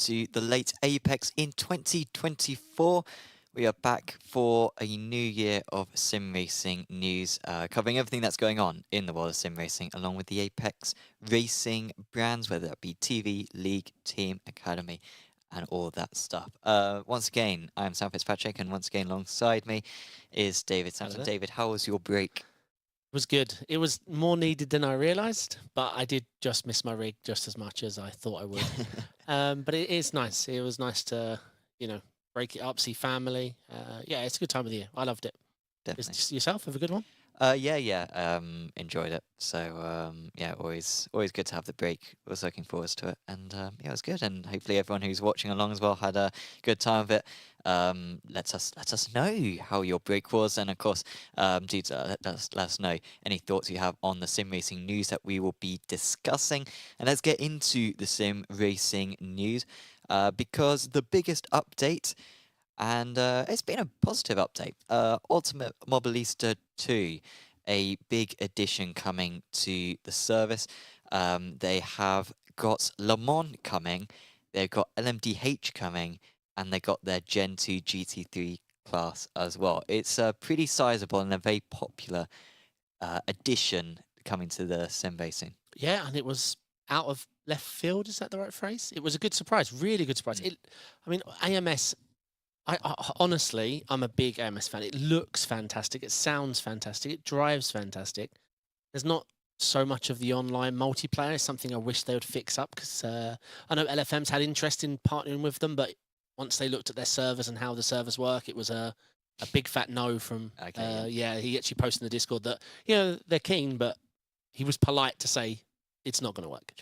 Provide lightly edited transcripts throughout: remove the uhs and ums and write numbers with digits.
to the late Apex in 2024. We are back for a new year of sim racing news, covering everything that's going on in the world of sim racing, along with the Apex racing brands, whether that be TV, League, Team, Academy, and all that stuff. Once again, I'm Sam Fitzpatrick, and once again alongside me is David Sampson. David, how was your break? It was good. It was more needed than I realised, but I did just miss my rig just as much as I thought I would. But it is nice. It was nice to, break it up, see family. Yeah, it's a good time of the year. I loved it. Definitely. Just yourself, have a good one? Yeah. Enjoyed it. So yeah, always good to have the break. Was looking forward to it, and yeah, it was good. And hopefully everyone who's watching along as well had a good time of it. Let us know how your break was, and of course, let us know any thoughts you have on the sim racing news that we will be discussing. And let's get into the sim racing news, because the biggest update. And it's been a positive update. Ultimate Mobilista 2, a big addition coming to the service. They have got Le Mans coming, they've got LMDH coming, and they got their Gen 2 GT3 class as well. It's pretty sizable and a very popular addition coming to the sim racing. Yeah, and it was out of left field. Is that the right phrase? It was a good surprise, really good surprise. I mean, AMS. I honestly, I'm a big AMS fan. It looks fantastic. It sounds fantastic. It drives fantastic. There's not so much of the online multiplayer. It's something I wish they would fix up because I know LFM's had interest in partnering with them, but once they looked at their servers and how the servers work, it was a big fat no from. Okay, yeah, he actually posted in the Discord that they're keen, but he was polite to say it's not going to work.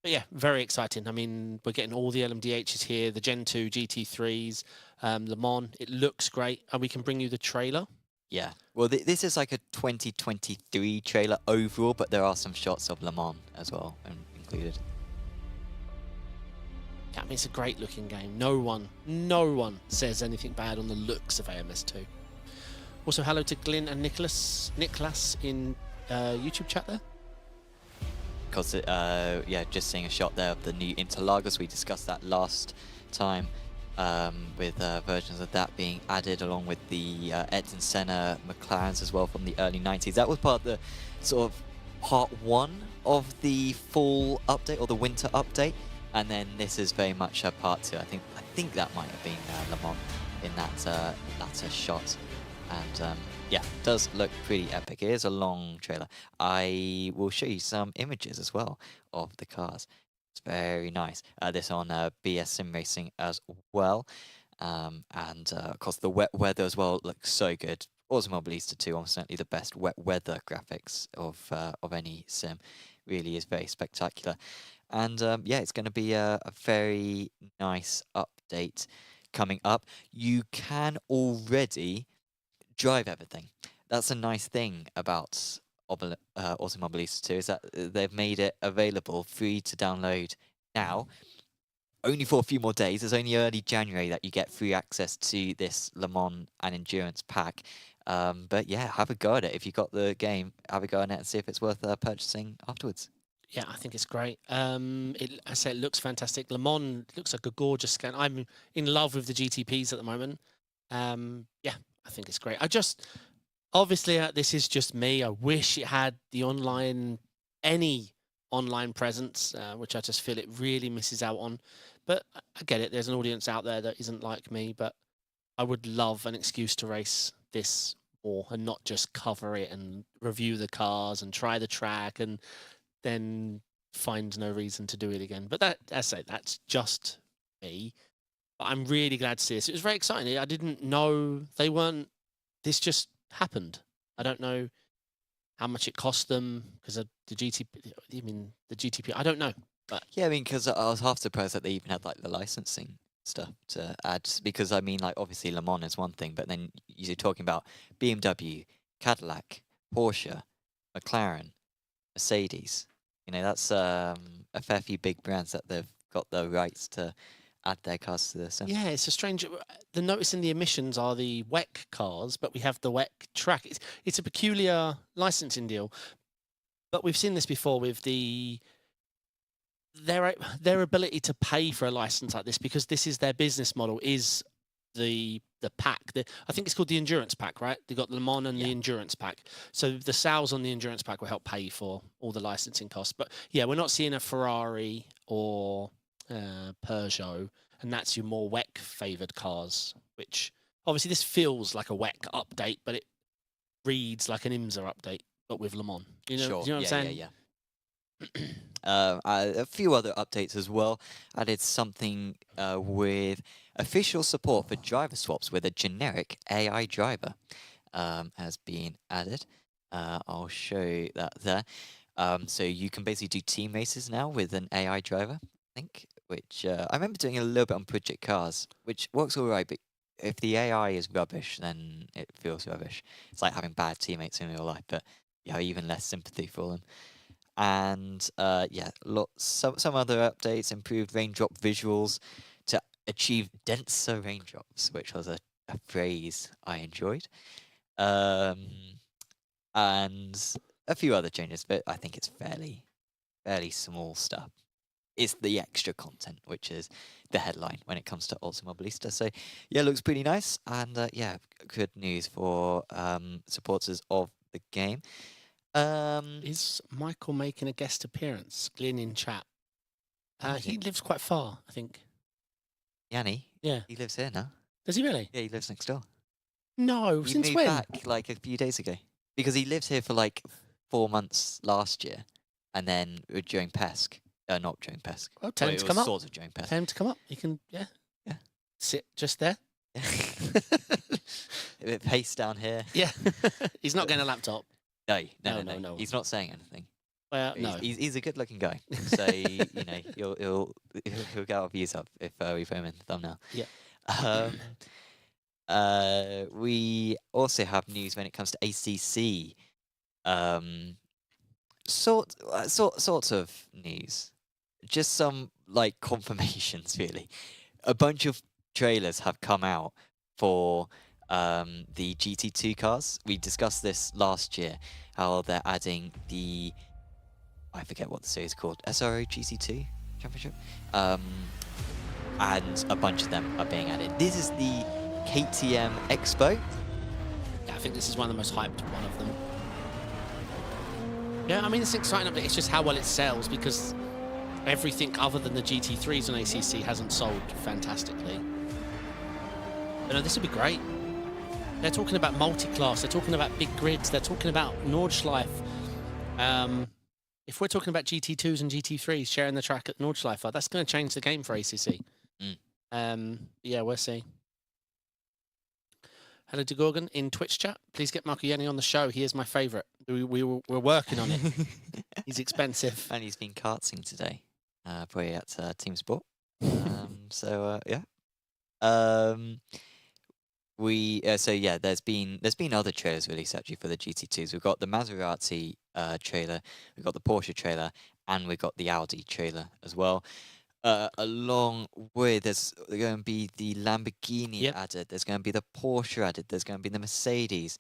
But yeah, very exciting. I mean, we're getting all the LMDHs here, the Gen 2 GT3s, Le Mans. It looks great. And we can bring you the trailer. Yeah. Well, this is like a 2023 trailer overall, but there are some shots of Le Mans as well included. Yeah, I mean, it's a great looking game. No one says anything bad on the looks of AMS2. Also, hello to Glyn and Nicholas in YouTube chat there. Because, yeah, just seeing a shot there of the new Interlagos. We discussed that last time, with versions of that being added along with the Ayrton Senna McLarens as well from the early 90s. That was part of the sort of part one of the fall update or the winter update. And then this is very much a part two. I think that might have been Le Mans in that latter shot. And yeah, does look pretty epic. It is a long trailer. I will show you some images as well of the cars. It's very nice. This on BS Sim Racing as well. And of course the wet weather as well looks so good. Automobilista 2 are certainly the best wet weather graphics of any sim. Really is very spectacular. And yeah, it's going to be a very nice update coming up. You can already drive everything. That's a nice thing about Automobilista 2, is that they've made it available free to download now, only for a few more days. It's only early January that you get free access to this Le Mans and Endurance pack. But yeah, have a go at it. If you got the game, have a go at it and see if it's worth purchasing afterwards. Yeah, I think it's great. I say it looks fantastic. Le Mans looks like a gorgeous scan. I'm in love with the GTPs at the moment. Yeah, I think it's great. Obviously, this is just me. I wish it had the any online presence, which I just feel it really misses out on. But I get it. There's an audience out there that isn't like me, but I would love an excuse to race this more and not just cover it and review the cars and try the track and then find no reason to do it again. But that's just me. But I'm really glad to see this. It was very exciting. I didn't know they weren't. This just happened. I don't know how much it cost them because of the GTP. I mean, the GTP. I don't know. But yeah, I mean, because I was half surprised that they even had like the licensing stuff to add. Because I mean, like obviously Le Mans is one thing, but then you're talking about BMW, Cadillac, Porsche, McLaren, Mercedes. You know, that's a fair few big brands that they've got the rights to add their cars to the sim. yeah, it's a strange. The notice in the emissions are the WEC cars, but we have the WEC track. It's a peculiar licensing deal. But we've seen this before with the their ability to pay for a license like this, because this is their business model, is the pack. I think it's called the endurance pack, right? They got the Le Mans and the endurance pack. So the sales on the endurance pack will help pay for all the licensing costs. But yeah, we're not seeing a Ferrari or Peugeot, and that's your more WEC favored cars. Which obviously this feels like a WEC update, but it reads like an IMSA update, but with Le Mans. You know, Sure. do you know what I'm saying? Yeah. A few other updates as well. Added something with official support for driver swaps with a generic AI driver has been added. I'll show you that there. So you can basically do team races now with an AI driver, I think, which I remember doing a little bit on Project Cars, which works all right, but if the AI is rubbish, then it feels rubbish. It's like having bad teammates in real life, but you have even less sympathy for them. And yeah, some other updates, improved raindrop visuals to achieve denser raindrops, which was a phrase I enjoyed. And a few other changes, but I think it's fairly small stuff. It's the extra content, which is the headline when it comes to Automobilista. So yeah, looks pretty nice, and yeah, good news for supporters of the game. Is Michael making a guest appearance? Glyn in chat. He lives quite far, I think. Yanni? Yeah. He lives here now. Does he really? Yeah, he lives next door. No, He since moved when? back like a few days ago. Because he lived here for like 4 months last year. And then during Pesk. Not during Pesk. Well, tell him to come up. Sort of during Pesk. Tell him to come up. He can, yeah. Yeah. Sit just there. A bit pace down here. Yeah. He's not getting a laptop. No. He's not saying anything. Well, no. He's a good-looking guy. So, you know, he'll get our views up if we put him in the thumbnail. Yeah. We also have news when it comes to ACC. Sorts of news. Just some like confirmations, really. A bunch of trailers have come out for the GT2 cars. We discussed this last year, how they're adding the, I forget what the series is called, SRO GT2 Championship, and a bunch of them are being added. This is the KTM Expo. Yeah, I think this is one of the most hyped one of them. Yeah, I mean, it's an exciting update. It's just how well it sells, because everything other than the GT3s on ACC hasn't sold fantastically. But no, this would be great. They're talking about multi-class. They're talking about big grids. They're talking about Nordschleife. If we're talking about GT2s and GT3s sharing the track at Nordschleife, that's going to change the game for ACC. Yeah, we'll see. Hello to Gorgon in Twitch chat. Please get Marco Yanni on the show. He is my favourite. We're working on it. He's expensive. And he's been karting today, probably at Team Sport. So yeah. So yeah, there's been other trailers released actually for the GT2s. We've got the Maserati trailer, we've got the Porsche trailer, and we've got the Audi trailer as well. Along with there's going to be the Lamborghini added, there's going to be the Porsche added, there's going to be the Mercedes,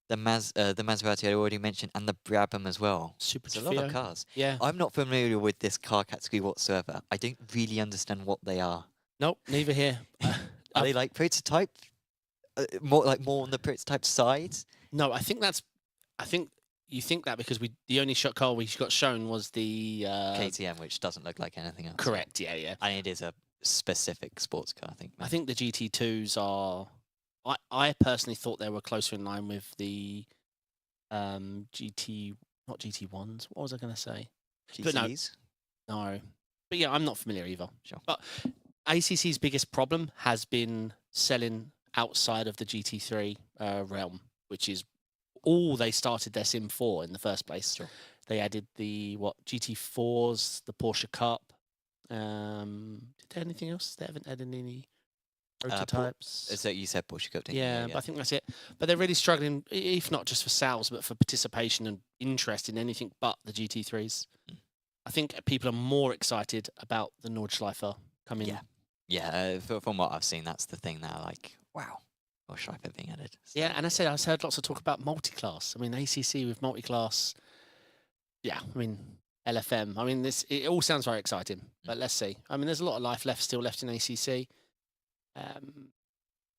the Maserati I already mentioned, and the Brabham as well. It's a lot of cars. Yeah. I'm not familiar with this car category whatsoever. I don't really understand what they are. Nope, neither here. Are they like prototype? More on the prototype side? No, I think you think that because the only car we got shown was the KTM, which doesn't look like anything else. Correct. Yeah. And it is a specific sports car, I think. I think the GT2s are. I personally thought they were closer in line with the GT, not GT1s. What was I going to say? GTs? No. But yeah, I'm not familiar either. Sure. But ACC's biggest problem has been selling outside of the GT3 realm, which is all they started their Sim for in the first place. Sure. They added the GT4s, the Porsche Cup. Did they anything else? They haven't added any prototypes. So you said Porsche Cup, didn't you? Yeah, but I think that's it. But they're really struggling, if not just for sales, but for participation and interest in anything but the GT3s. I think people are more excited about the Nordschleife coming. Yeah. From what I've seen, that's the thing now. Like, wow, Nordschleife being added. So. Yeah, and I heard lots of talk about multi-class. I mean, ACC with multi-class. Yeah, I mean, LFM. I mean, it all sounds very exciting, but let's see. I mean, there's a lot of life still left in ACC.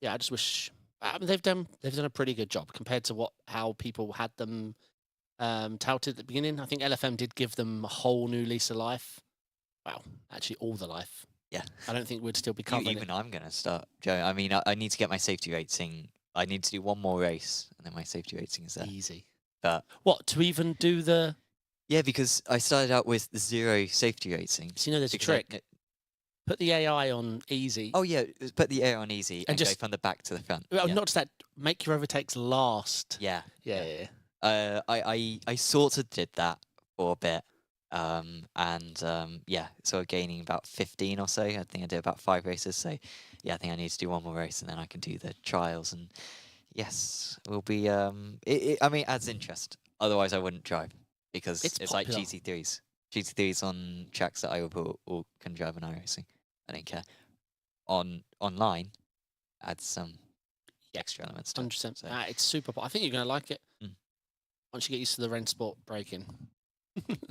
Yeah, I just wish they've done a pretty good job compared to how people had them touted at the beginning. I think LFM did give them a whole new lease of life. Well, actually, all the life. Yeah. I don't think we'd still be covering Even I'm going to start, Joe. I mean, I need to get my safety rating. I need to do one more race, and then my safety rating is there. Easy. But what, to even do the... Yeah, because I started out with the 0 safety rating. So you know there's a trick. Put the AI on easy. Oh, yeah, put the AI on easy and just go from the back to the front. Well, not just that, make your overtakes last. Yeah. Yeah. I sort of did that for a bit. Yeah, so gaining about 15 or so. I think I did about 5 races. So, yeah, I think I need to do one more race and then I can do the trials. And yes, we'll be. I mean, it adds interest. Otherwise, I wouldn't drive because it's like GT3s. GT3s on tracks that I will can drive on iRacing. I don't care. Online, adds some extra elements to 100%. it. So. It's super. I think you're going to like it once you get used to the Rennsport braking.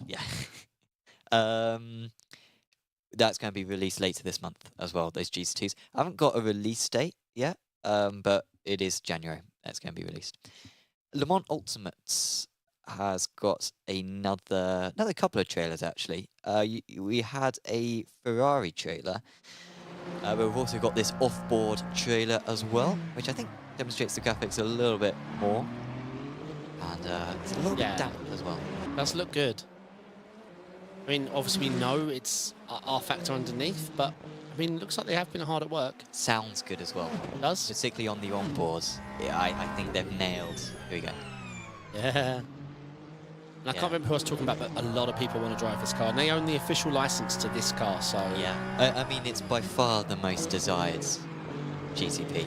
Yeah. That's going to be released later this month as well, those GT2s. I haven't got a release date yet, but it is January. That's going to be released. Le Mans Ultimates has got another couple of trailers, actually. We had a Ferrari trailer. But we've also got this off-board trailer as well, which I think demonstrates the graphics a little bit more. And it's a little bit damp as well. Does look good. I mean, obviously we know it's R Factor underneath, but I mean, it looks like they have been hard at work. Sounds good as well. It does? Particularly on the onboards. Yeah, I think they've nailed. Here we go. Yeah. And I can't remember who I was talking about, but a lot of people want to drive this car, and they own the official license to this car, so... Yeah. I mean, it's by far the most desired GTP,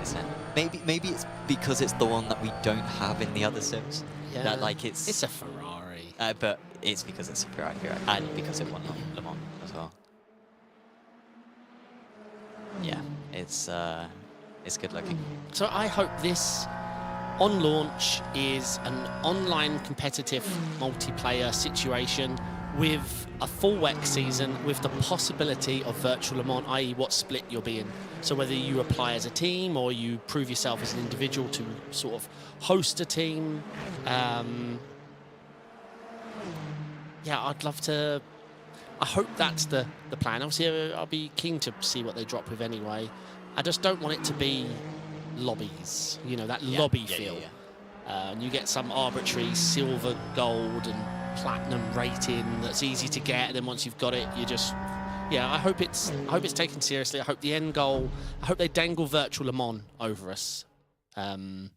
isn't it? Maybe it's because it's the one that we don't have in the other sims. Yeah. That, like, it's a Ferrari. But it's because it's a Ferrari, and because it won Le Mans as well. Yeah, it's good looking. So I hope this, on launch, is an online competitive multiplayer situation with a full WEC season with the possibility of virtual Le Mans, i.e. what split you'll be in. So whether you apply as a team or you prove yourself as an individual to sort of host a team. Yeah, I'd love to... I hope that's the plan. Obviously, I'll be keen to see what they drop with anyway. I just don't want it to be lobbies, you know, that lobby feel. And you get some arbitrary silver, gold and platinum rating that's easy to get, and then once you've got it, you just... Yeah, I hope it's taken seriously. I hope the end goal... I hope they dangle virtual Le Mans over us. You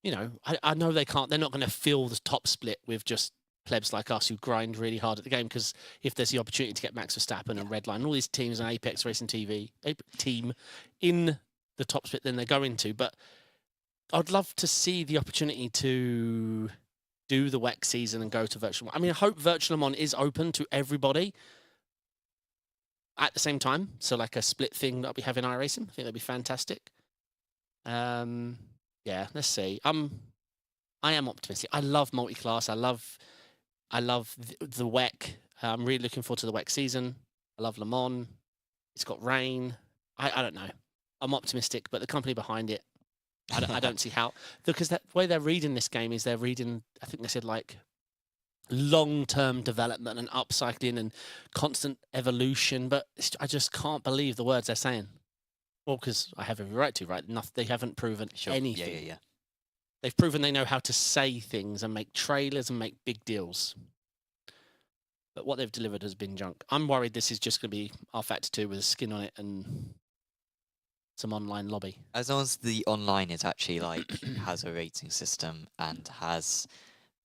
know, I know they can't... They're not going to fill the top split with just plebs like us who grind really hard at the game, because if there's the opportunity to get Max Verstappen and Redline and all these teams and Apex Racing team in the top split, then they go into. But I'd love to see the opportunity to do the WEC season and go to virtual. I mean, I hope virtual Le Mans is open to everybody at the same time. So like a split thing that we have in iRacing. I think that'd be fantastic. Yeah, let's see. I am optimistic. I love multi-class. I love the WEC. I'm really looking forward to the WEC season. I love Le Mans. It's got rain. I don't know. I'm optimistic, but the company behind it, I don't see how. Because the way they're reading this game is they're reading, I think they said, like, long-term development and upcycling and constant evolution. But I just can't believe the words they're saying. Well, because I have every right to, right? They haven't proven anything. Yeah. They've proven they know how to say things and make trailers and make big deals. But what they've delivered has been junk. I'm worried this is just going to be R Factor 2 with a skin on it and some online lobby. As long as the online is actually, like, has a rating system and has,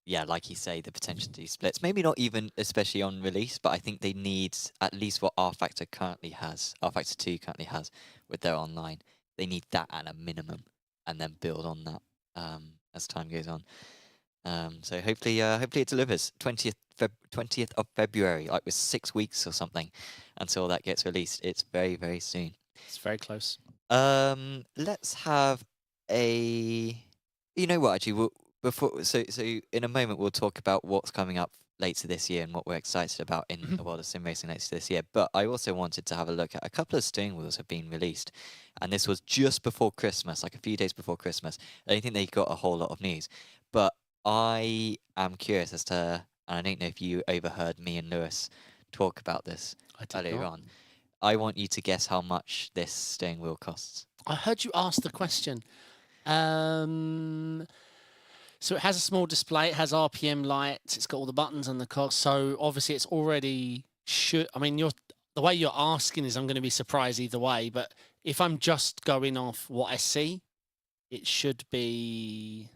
yeah, like you say, the potential to do splits. Maybe not even especially on release, but I think they need at least what R Factor currently has, R Factor 2 currently has with their online. They need that at a minimum and then build on that. As time goes on, so hopefully it delivers. 20th of February, like with 6 weeks or something until that gets released. It's very, very soon. It's very close. Let's have a. You know what? Actually, so in a moment we'll talk about what's coming up later this year and what we're excited about in the world of sim racing later this year. But I also wanted to have a look at a couple of steering wheels have been released, and this was just before Christmas, like a few days before Christmas. I don't think they got a whole lot of news, but I am curious as to, and I don't know if you overheard me and Lewis talk about this earlier on. I want you to guess how much this steering wheel costs. I heard you ask the question. So it has a small display. It has RPM lights. It's got all the buttons and the cogs. So obviously, it's already I mean, the way you're asking is I'm going to be surprised either way. But if I'm just going off what I see, it should be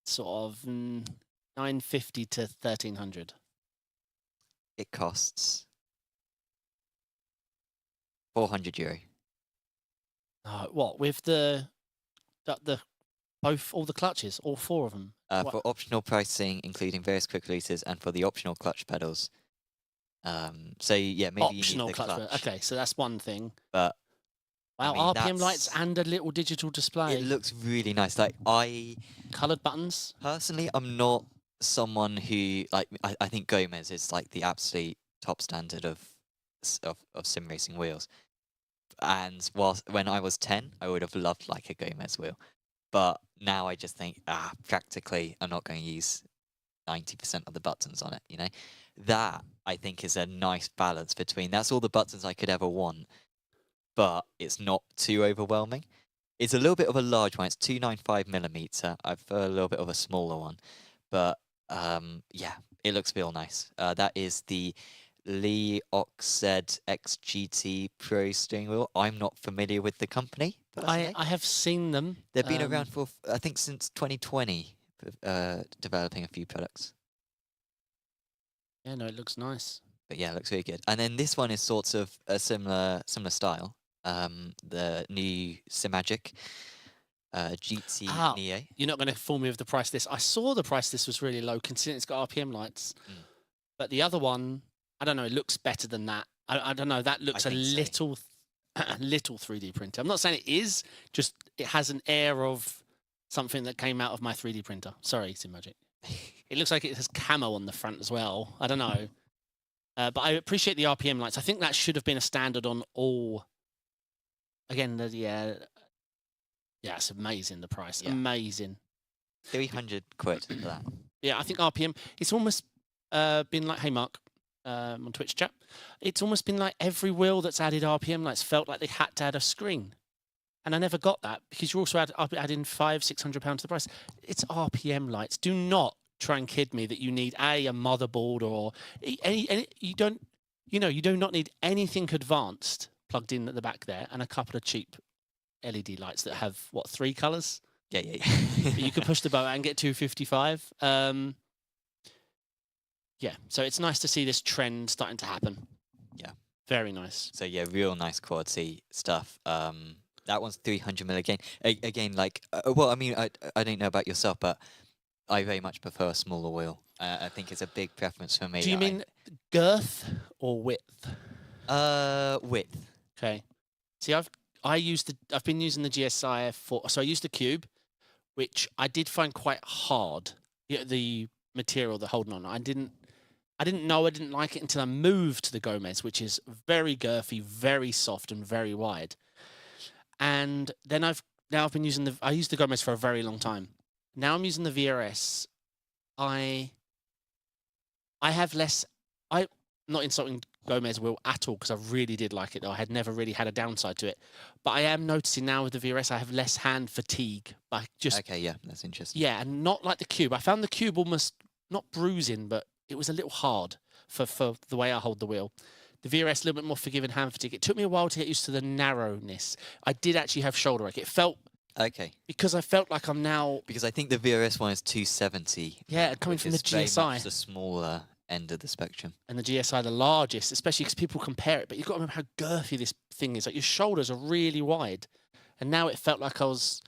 sort of 950 to 1300. It costs €400. What with all the clutches, all 4 of them? For optional pricing, including various quick releases, and for the optional clutch pedals. So yeah, maybe optional you need the clutch. Okay, so that's one thing. But wow, I mean, RPM lights and a little digital display. It looks really nice. Like coloured buttons. Personally, I'm not someone who I think Gomez is like the absolute top standard of sim racing wheels. And when I was 10, I would have loved like a Gomez wheel. But now I just think, practically, I'm not going to use 90% of the buttons on it, you know? That, I think, is a nice balance between, that's all the buttons I could ever want, but it's not too overwhelming. It's a little bit of a large one. It's 295mm. I've a little bit of a smaller one. But, yeah, it looks real nice. That is the LEOXZ XGT Pro steering wheel. I'm not familiar with the company. I have seen them. They've been around for, I think, since 2020, developing a few products. Yeah, no, it looks nice. But yeah, it looks really good. And then this one is sort of a similar style. The new Simagic GT Neo. You're not going to fool me with the price of this. I saw the price of this was really low, considering it's got RPM lights. But the other one, I don't know, it looks better than that. I don't know, that looks a little 3D printer. I'm not saying it is, just it has an air of something that came out of my 3D printer. Sorry, Simagic. It looks like it has camo on the front as well. I don't know. But I appreciate the RPM lights. I think that should have been a standard on all. Again, yeah, it's amazing, the price. Yeah. Amazing. 300 quid for that. Yeah, I think RPM, it's almost been like, hey, Mark, on Twitch chat, it's almost been like every wheel that's added RPM lights felt like they had to add a screen. And I never got that because you also adding £500-600 to the price. It's RPM lights. Do not try and kid me that you need a motherboard or any you don't, you do not need anything advanced plugged in at the back there and a couple of cheap LED lights that have, what, 3 colours? Yeah. You can push the button and get 255. Yeah, so it's nice to see this trend starting to happen. Yeah. Very nice. So yeah, real nice quality stuff. That one's 300mm again. Again, like, well, I mean, I don't know about yourself, but I very much prefer a smaller wheel. I think it's a big preference for me. Do you mean girth or width? Width. Okay. See, I've been using the GSI so I used the Cube, which I did find quite hard. The material they're holding on. I didn't know I didn't like it until I moved to the Gomez, which is very girthy, very soft, and very wide. And then I've been using I used the Gomez for a very long time. Now I'm using the VRS. I have less. I'm not insulting Gomez wheel at all because I really did like it. Though I had never really had a downside to it, but I am noticing now with the VRS I have less hand fatigue. Okay, yeah, that's interesting. Yeah, and not like the Cube. I found the Cube almost not bruising, but it was a little hard for the way I hold the wheel. The VRS a little bit more forgiving hand fatigue. It took me a while to get used to the narrowness. I did actually have shoulder ache. It felt okay because I felt like I'm now, because I think the VRS one is 270. Yeah, coming from the GSI, very much the smaller end of the spectrum, and the GSI the largest, especially because people compare it. But you've got to remember how girthy this thing is. Like your shoulders are really wide, and now it felt like I was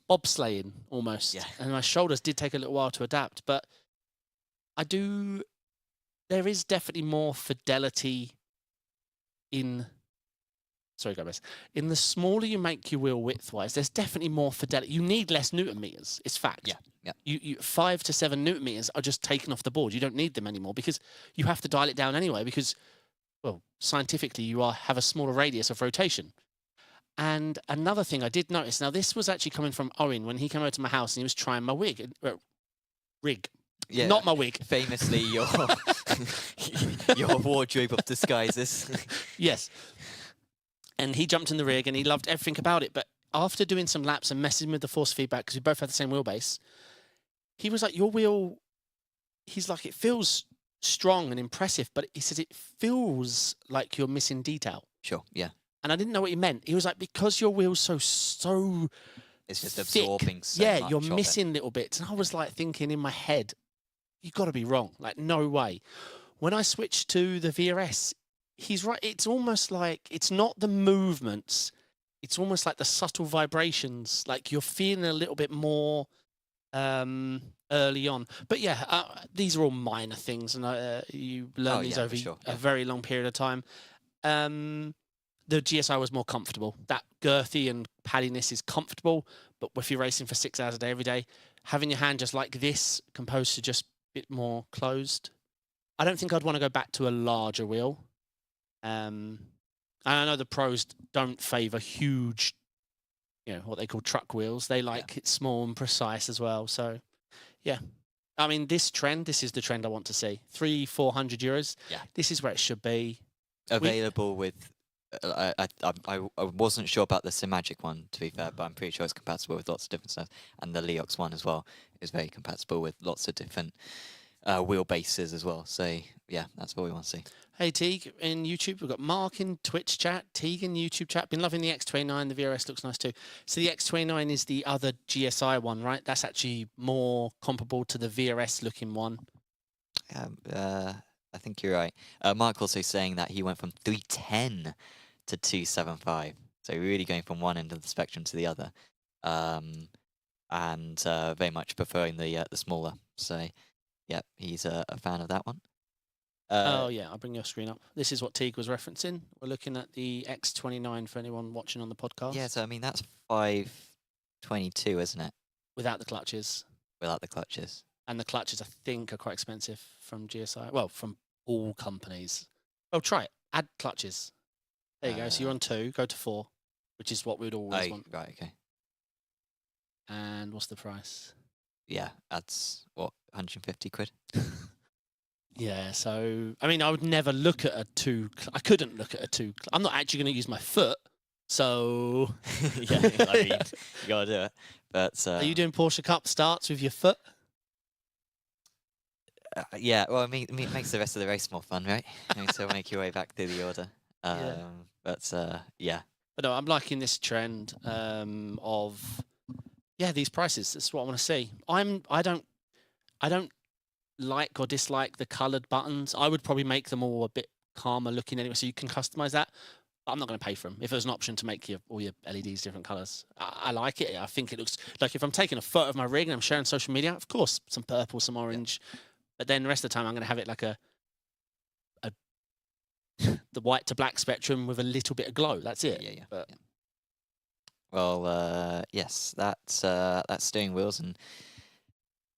bobsleighing almost. Yeah, and my shoulders did take a little while to adapt, but there is definitely more fidelity in sorry, Gomez. In the smaller you make your wheel width-wise, there's definitely more fidelity. You need less Newton meters. It's fact. Yeah, yeah. You 5 to 7 Newton meters are just taken off the board. You don't need them anymore because you have to dial it down anyway because, well, scientifically you have a smaller radius of rotation. And another thing I did notice, now this was actually coming from Owen when he came over to my house and he was trying my rig. Yeah, not my wig. Famously, your your wardrobe of disguises. Yes. And he jumped in the rig and he loved everything about it. But after doing some laps and messing with the force feedback, because we both had the same wheelbase, he was like, your wheel, he's like, it feels strong and impressive, but he says it feels like you're missing detail. Sure, yeah. And I didn't know what he meant. He was like, because your wheel's so it's just thick, absorbing so yeah, much you're of missing little bits. And I was like thinking in my head, you got to be wrong. Like, no way. When I switched to the VRS, he's right. It's almost like, it's not the movements. It's almost like the subtle vibrations. Like you're feeling a little bit more early on. But yeah, these are all minor things. And you learn these over a very long period of time. The GSI was more comfortable. That girthy and paddiness is comfortable. But if you're racing for 6 hours a day, every day, having your hand just like this, composed to just a bit more closed. I don't think I'd want to go back to a larger wheel. And I know the pros don't favour huge, what they call truck wheels. They like it small and precise as well. So, yeah. I mean, this is the trend I want to see. 300-400 euros. Yeah. This is where it should be. Available with... I wasn't sure about the Simagic one, to be fair, but I'm pretty sure it's compatible with lots of different stuff. And the LEOXZ one as well is very compatible with lots of different wheelbases as well. So, yeah, that's what we want to see. Hey, Teague, in YouTube, we've got Mark in Twitch chat, Teague in YouTube chat. Been loving the X29. The VRS looks nice too. So the X29 is the other GSI one, right? That's actually more comparable to the VRS looking one. I think you're right. Mark also saying that he went from 310 to 275. So really going from one end of the spectrum to the other. And very much preferring the smaller. So, yeah, he's a fan of that one. Oh, yeah, I'll bring your screen up. This is what Teague was referencing. We're looking at the X29 for anyone watching on the podcast. Yeah, so, I mean, that's 522, isn't it? Without the clutches. Without the clutches. And the clutches, I think, are quite expensive from GSI. Well, from all companies. Oh, try it. Add clutches. There you go. So you're on 2. Go to 4, which is what we'd always want. Right, okay. And what's the price? Yeah, that's, what, 150 quid? Yeah, so, I mean, I would never look at a 2. I couldn't look at a 2. I'm not actually going to use my foot. So... yeah, I mean, you got to do it. But, are you doing Porsche Cup starts with your foot? Yeah, well, I mean, it makes the rest of the race more fun, right? So make your way back through the order. But yeah. But no, I'm liking this trend of these prices. That's what I want to see. I don't like or dislike the coloured buttons. I would probably make them all a bit calmer looking anyway, so you can customize that. But I'm not going to pay for them. If there's an option to make all your LEDs different colours, I like it. I think it looks like if I'm taking a photo of my rig and I'm sharing social media, of course, some purple, some orange. Yeah. But then the rest of the time, I'm going to have it like the white to black spectrum with a little bit of glow. That's it. Yeah. But... yeah. Well, yes, that's steering wheels and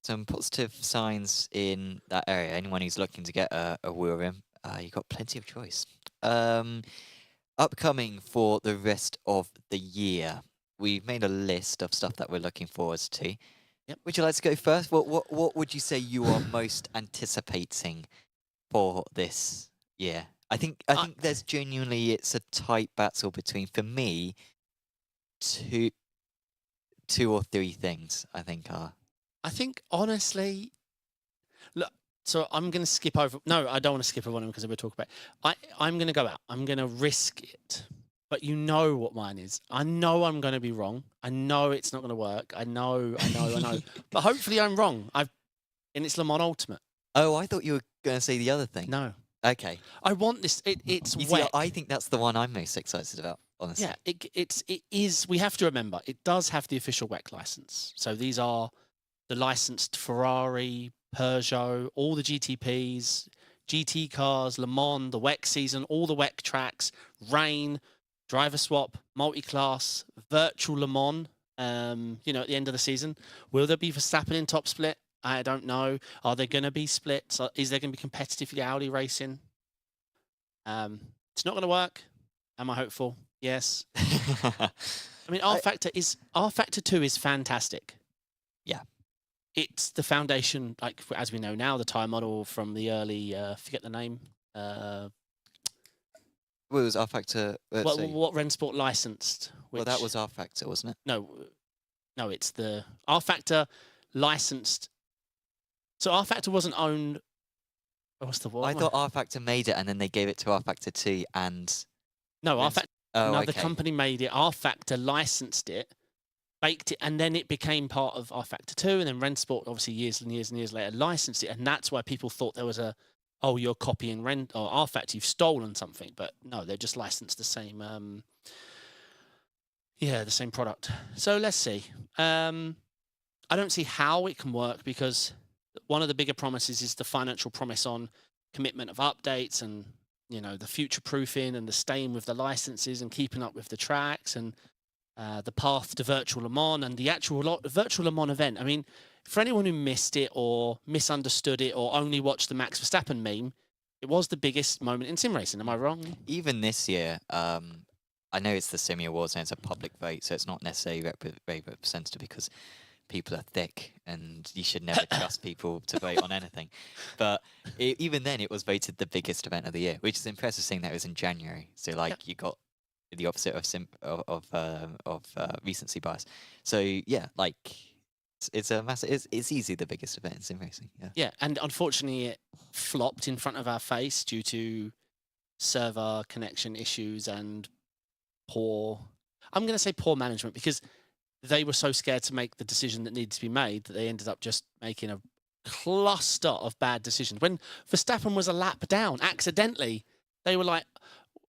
some positive signs in that area. Anyone who's looking to get a wheel rim, you've got plenty of choice. Upcoming for the rest of the year, we've made a list of stuff that we're looking forward to. Yep. Would you like to go first? What would you say you are most anticipating for this year? I think there's genuinely, it's a tight battle between, for me, two or three things I think are. I think honestly, look. So I'm going to skip over. No, I don't want to skip over one because we're talking about. I'm going to go out. I'm going to risk it. But you know what mine is. I know I'm going to be wrong. I know it's not going to work. I know. But hopefully I'm wrong. And it's Le Mans Ultimate. Oh, I thought you were going to say the other thing. No. Okay. I want this. It's you wet. See, I think that's the one I'm most excited about, honestly. Yeah, it is. We have to remember, it does have the official WEC license. So these are the licensed Ferrari, Peugeot, all the GTPs, GT cars, Le Mans, the WEC season, all the WEC tracks, rain, driver swap, multi-class, virtual Le Mans, you know, at the end of the season. Will there be Verstappen in top split? I don't know. Are there going to be splits? Is there going to be competitive Audi racing? It's not going to work. Am I hopeful? Yes. I mean, R-Factor 2 is fantastic. Yeah. It's the foundation, like, as we know now, the tyre model from the early, forget the name. Well, it was R-Factor. What Rennsport licensed. Well, that was R-Factor, wasn't it? No, it's the R-Factor licensed. So R-Factor wasn't owned. What's the word? I thought R-Factor made it, and then they gave it to R-Factor 2, and no, R-Factor. Another okay. company made it. R-Factor licensed it, baked it, and then it became part of R-Factor 2, and then Rennsport, obviously years and years and years later, licensed it, and that's why people thought there was oh, you're copying or R-Factor, you've stolen something, but no, they just licensed the same, the same product. So let's see. I don't see how it can work, because one of the bigger promises is the financial promise on commitment of updates and, you know, the future proofing and the staying with the licenses and keeping up with the tracks and the path to virtual Le Mans and the actual virtual Le Mans event. I mean, for anyone who missed it or misunderstood it or only watched the Max Verstappen meme, it was the biggest moment in sim racing. Am I wrong? Even this year, I know it's the Simi Awards and it's a public vote, so it's not necessarily very representative, because people are thick and you should never trust people to vote on anything. But even then, it was voted the biggest event of the year, which is impressive, seeing that it was in January. So, like, you got the opposite of recency bias. So, yeah, like, it's a massive. It's easily the biggest event in sim racing. Yeah. Yeah, and unfortunately, it flopped in front of our face due to server connection issues and I'm going to say poor management, because they were so scared to make the decision that needed to be made that they ended up just making a cluster of bad decisions. When Verstappen was a lap down, accidentally, they were like,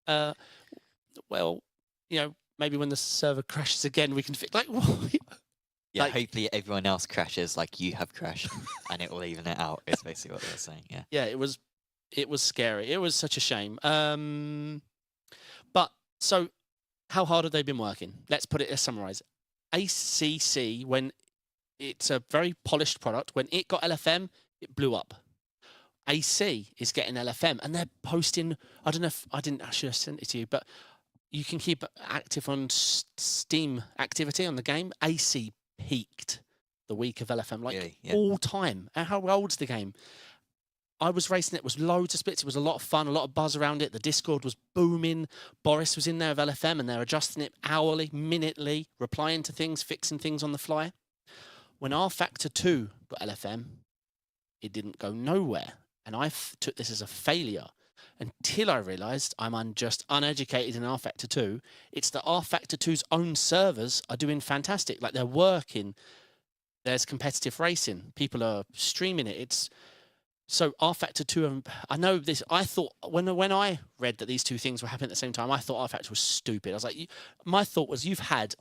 well, you know, maybe when the server crashes again, we can fix. Like, what? Yeah, like, hopefully everyone else crashes like you have crashed, and it will even it out. Is basically what they were saying. Yeah. Yeah, it was scary. It was such a shame. But so, how hard have they been working? Let's summarize. ACC, when it's a very polished product, when it got LFM, it blew up. AC is getting LFM, and they're posting. I don't know if I should have sent it to you, but you can keep active on Steam activity on the game. AC peaked the week of LFM, like really? Yeah. all time. And how old's the game? I was racing it. Was loads of splits. It was a lot of fun, a lot of buzz around it. The Discord was booming. Boris was in there with LFM, and they're adjusting it hourly, minutely, replying to things, fixing things on the fly. When R-Factor 2 got LFM, it didn't go nowhere. And I took this as a failure until I realised I'm just uneducated in R-Factor 2. It's that R-Factor 2's own servers are doing fantastic. Like, they're working. There's competitive racing. People are streaming it. So R-Factor 2, I know this, I thought, when I read that these two things were happening at the same time, I thought R-Factor was stupid. I was like, my thought was, you've had,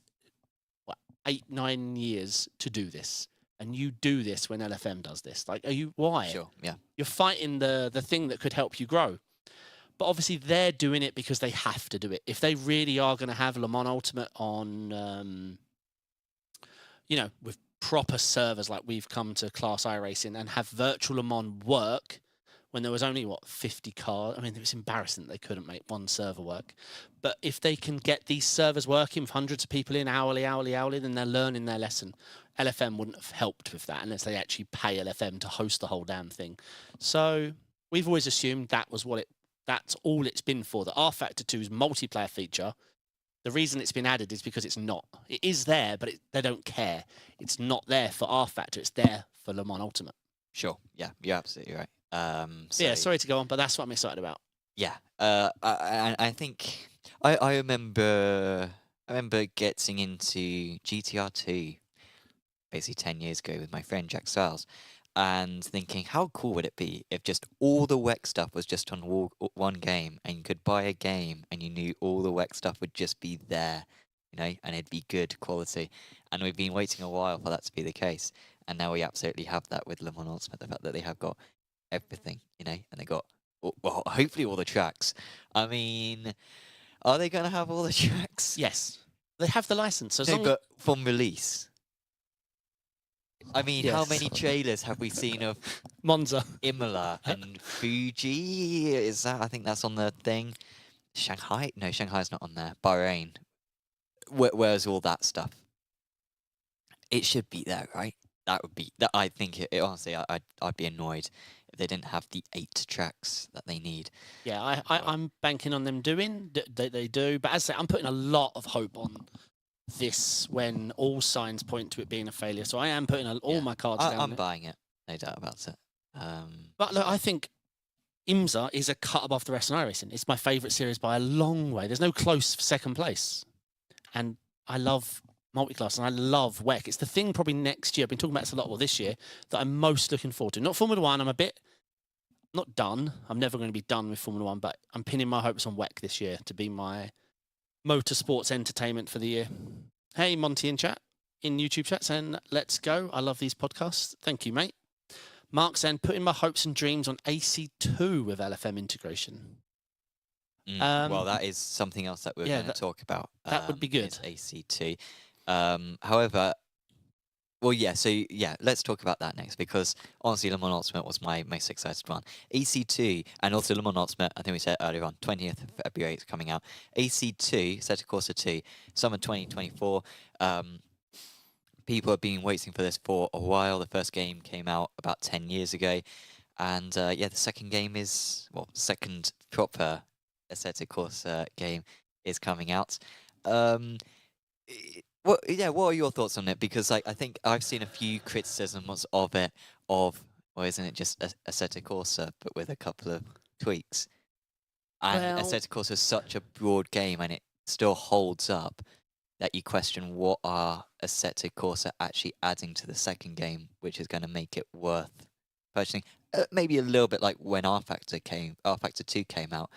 8-9 years to do this, and you do this when LFM does this. Like, why? Sure, yeah. You're fighting the thing that could help you grow. But obviously they're doing it because they have to do it. If they really are going to have Le Mans Ultimate on, with proper servers like we've come to Class iRacing, and have virtual Le Mans work when there was only 50 cars. I mean, it was embarrassing that they couldn't make one server work. But if they can get these servers working with hundreds of people in hourly, then they're learning their lesson. LFM wouldn't have helped with that unless they actually pay LFM to host the whole damn thing. So we've always assumed that's all it's been for. The R-Factor 2's multiplayer feature, the reason it's been added is because it's not. It is there, but they don't care. It's not there for R-Factor. It's there for Le Mans Ultimate. Sure. Yeah, you're absolutely right. Yeah, sorry to go on, but that's what I'm excited about. Yeah. I think I remember getting into GTR2 basically 10 years ago with my friend Jack Stiles, and thinking, how cool would it be if just all the WEC stuff was just on one game, and you could buy a game and you knew all the WEC stuff would just be there, and it'd be good quality. And we've been waiting a while for that to be the case, and now we absolutely have that with Le Mans Ultimate, the fact that they have got everything, and they got, well, hopefully all the tracks. I mean, Are they going to have all the tracks? Yes, they have the license. So as No, long but from release. I mean, how Yes. many trailers have we seen of Monza. Imola and Fuji? Is that? I think that's on the thing. Shanghai? No, Shanghai's not on there. Bahrain. Where's all that stuff? It should be there, right? That would be. That I think. Honestly, I'd be annoyed if they didn't have the 8 tracks that they need. Yeah, I'm banking on them doing. They do. But as I say, I'm putting a lot of hope on this when all signs point to it being a failure. So I am putting all my cards down. I'm buying it. No doubt about it. But look, I think IMSA is a cut above the rest of iRacing. It's my favourite series by a long way. There's no close for second place. And I love multiclass and I love WEC. It's the thing probably next year, I've been talking about this a lot, this year, that I'm most looking forward to. Not Formula 1, I'm a bit, not done. I'm never going to be done with Formula 1, but I'm pinning my hopes on WEC this year to be my motorsports entertainment for the year. Hey, Monty in chat, in YouTube chat saying, let's go. I love these podcasts. Thank you, mate. Mark saying, putting my hopes and dreams on AC2 with LFM integration. Well, that is something else that we're going to talk about. That would be good. AC2. However, well, let's talk about that next because honestly, Le Mans Ultimate was my most excited one. AC2 and also Le Mans Ultimate, I think we said earlier on, 20th of February it's coming out. AC2, Assetto Corsa 2, summer 2024. People have been waiting for this for a while. The first game came out about 10 years ago. And the second game is, second proper Assetto Corsa game is coming out. What are your thoughts on it? Because I think I've seen a few criticisms of it, isn't it just Assetto Corsa, but with a couple of tweaks? And Assetto Corsa is such a broad game and it still holds up that you question what are Assetto Corsa actually adding to the second game, which is going to make it worth purchasing. Maybe a little bit like when R-Factor 2 came out.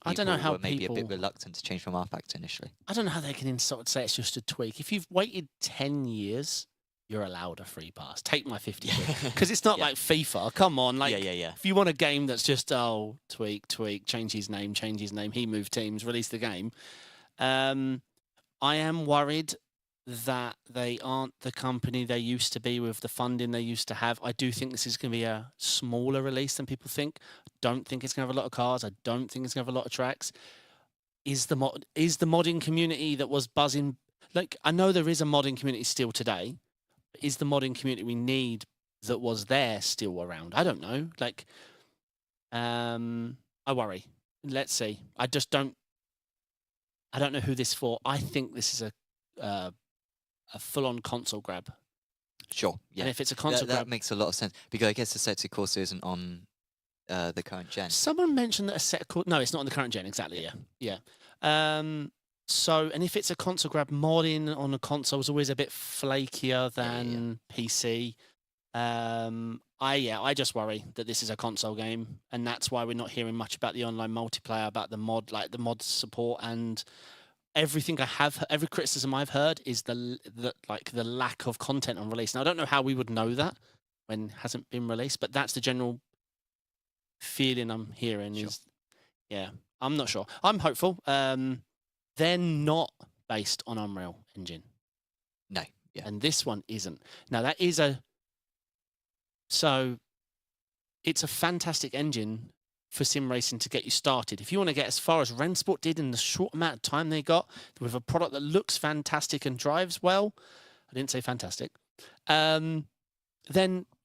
I don't know how were maybe a bit reluctant to change from R-Factor initially. I don't know how they can say it's just a tweak. If you've waited 10 years, you're allowed a free pass. Take my 50 quid. Because it's not like FIFA. Come on. If you want a game that's just, tweak, change his name, he moved teams, release the game. I am worried that they aren't the company they used to be with the funding they used to have. I do think this is going to be a smaller release than people think. Don't think it's going to have a lot of cars. I don't think it's going to have a lot of tracks. Is the modding community that was buzzing? I know there is a modding community still today. But is the modding community we need that was there still around? I don't know. I worry. Let's see. I don't know who this is for. I think this is a full-on console grab. Sure, yeah. And if it's a console grab... That makes a lot of sense. Because I guess Assetto Corsa isn't on the current gen. Someone mentioned that Assetto Corsa... No, it's not on the current gen, exactly, yeah. And if it's a console grab, modding on a console is always a bit flakier than PC. I just worry that this is a console game, and that's why we're not hearing much about the online multiplayer, about the mod support, and everything every criticism I've heard is the lack of content on release. Now I don't know how we would know that when it hasn't been released, but that's the general feeling I'm hearing. Sure. I'm not sure. I'm hopeful. They're not based on Unreal Engine. No, yeah. And this one isn't. Now that is So it's a fantastic engine for sim racing to get you started. If you want to get as far as Rennsport did in the short amount of time they got with a product that looks fantastic and drives well, I didn't say fantastic, then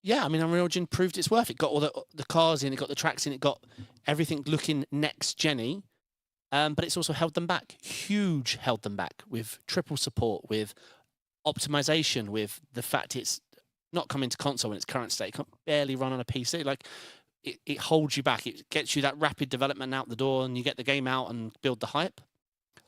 Unreal Engine proved it's worth it. Got all the cars in, it got the tracks in, it got everything looking next-gen-y, but it's also held them back. Huge held them back with triple support, with optimization, with the fact it's not coming to console in its current state. It can barely run on a PC. It holds you back. It gets you that rapid development out the door, and you get the game out and build the hype.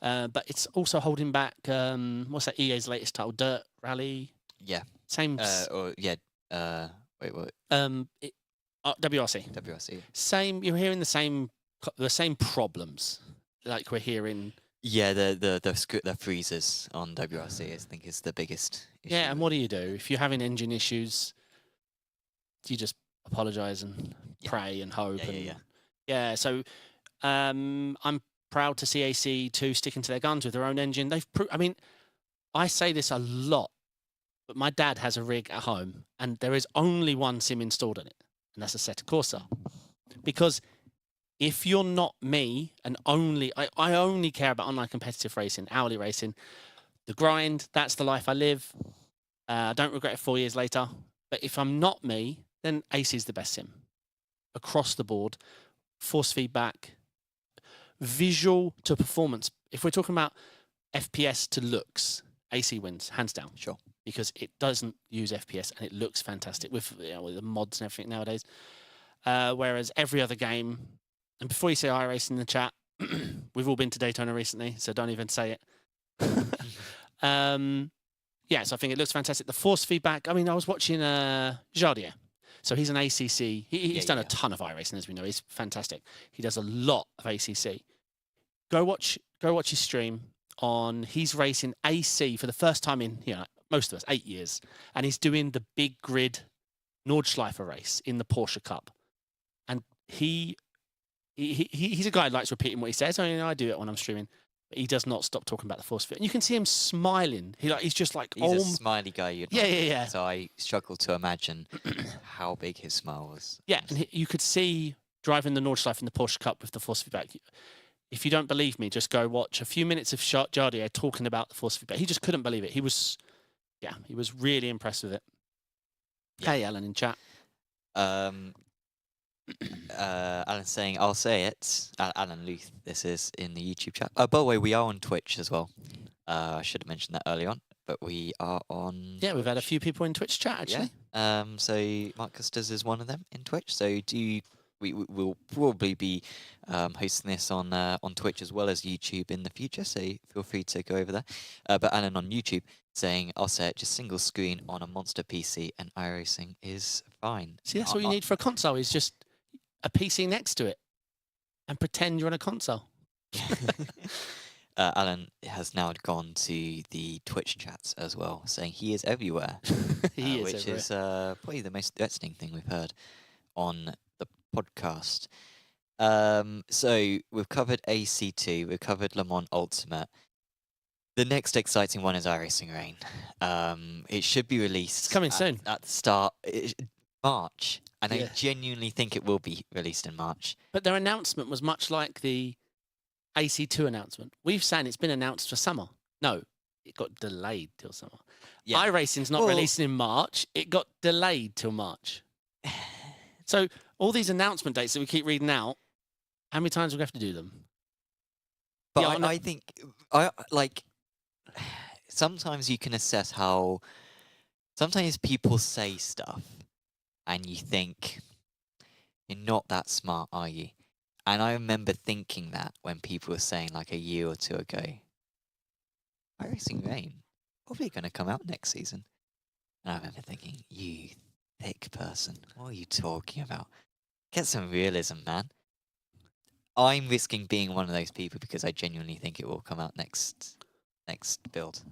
But it's also holding back. What's that? EA's latest title, Dirt Rally. Yeah. Same. Wait, what? WRC. WRC. Same. You're hearing the same problems like we're hearing. Yeah, the freezers on WRC, I think, is the biggest issue. Yeah, and what do? If you're having engine issues, do you just apologise and pray and hope? So I'm proud to see AC2 sticking to their guns with their own engine. I mean, I say this a lot, but my dad has a rig at home, and there is only one sim installed on it, and that's a Assetto Corsa. Because if you're not me, and I only care about online competitive racing, hourly racing, the grind, that's the life I live. I don't regret it 4 years later. But if I'm not me, then AC is the best sim. Across the board, force feedback, visual to performance. If we're talking about FPS to looks, AC wins, hands down. Sure. Because it doesn't use FPS and it looks fantastic with, with the mods and everything nowadays. Whereas every other game, and before you say iRacing in the chat, we've all been to Daytona recently, so don't even say it. Yeah, so I think it looks fantastic. The force feedback, I mean, I was watching Jardier. So he's an ACC. He's done a ton of iRacing, as we know. He's fantastic. He does a lot of ACC. Go watch his stream on, he's racing AC for the first time in, most of us, 8 years. And he's doing the big grid Nordschleife race in the Porsche Cup. And he's a guy who likes repeating what he says. I mean, I do it when I'm streaming. But he does not stop talking about the force fit. And you can see him smiling. He's just like... He's a smiley guy. Yeah. So I struggle to imagine how big his smile was. Yeah, and you could see driving the Nordschleife in the Porsche Cup with the force feedback. If you don't believe me, just go watch a few minutes of Jardier talking about the force feedback. He just couldn't believe it. He was really impressed with it. Yeah. Hey, Alan in chat. Alan's saying, I'll say it. Alan Luth, this is in the YouTube chat. By the way, we are on Twitch as well. I should have mentioned that early on, but we are on... Yeah, we've had a few people in Twitch chat, actually. Yeah. So Mark Custis is one of them in Twitch. So we'll probably be hosting this on Twitch as well as YouTube in the future. So feel free to go over there. But Alan on YouTube saying, I'll say it, just single screen on a monster PC and iRacing is fine. See, that's what you need for a console, is just a PC next to it and pretend you're on a console. Alan has now gone to the Twitch chats as well, saying he is everywhere. He is which everywhere. is probably the most threatening thing we've heard on the podcast. So we've covered AC2, we've covered Le Mans Ultimate. The next exciting one is iRacing Rain. It should be released. It's coming soon. At the start, March. And Yeah. I genuinely think it will be released in March. But their announcement was much like the AC2 announcement. We've saying it's been announced for summer. No, it got delayed till summer. Yeah. iRacing's not releasing in March. It got delayed till March. So all these announcement dates that we keep reading out, how many times do we have to do them? But Yeah, I think, sometimes you can assess how, sometimes people say stuff and you think, you're not that smart, are you? And I remember thinking that when people were saying like a year or two ago, iRacing Rain, probably going to come out next season. And I remember thinking, you thick person, what are you talking about? Get some realism, man. I'm risking being one of those people because I genuinely think it will come out next build.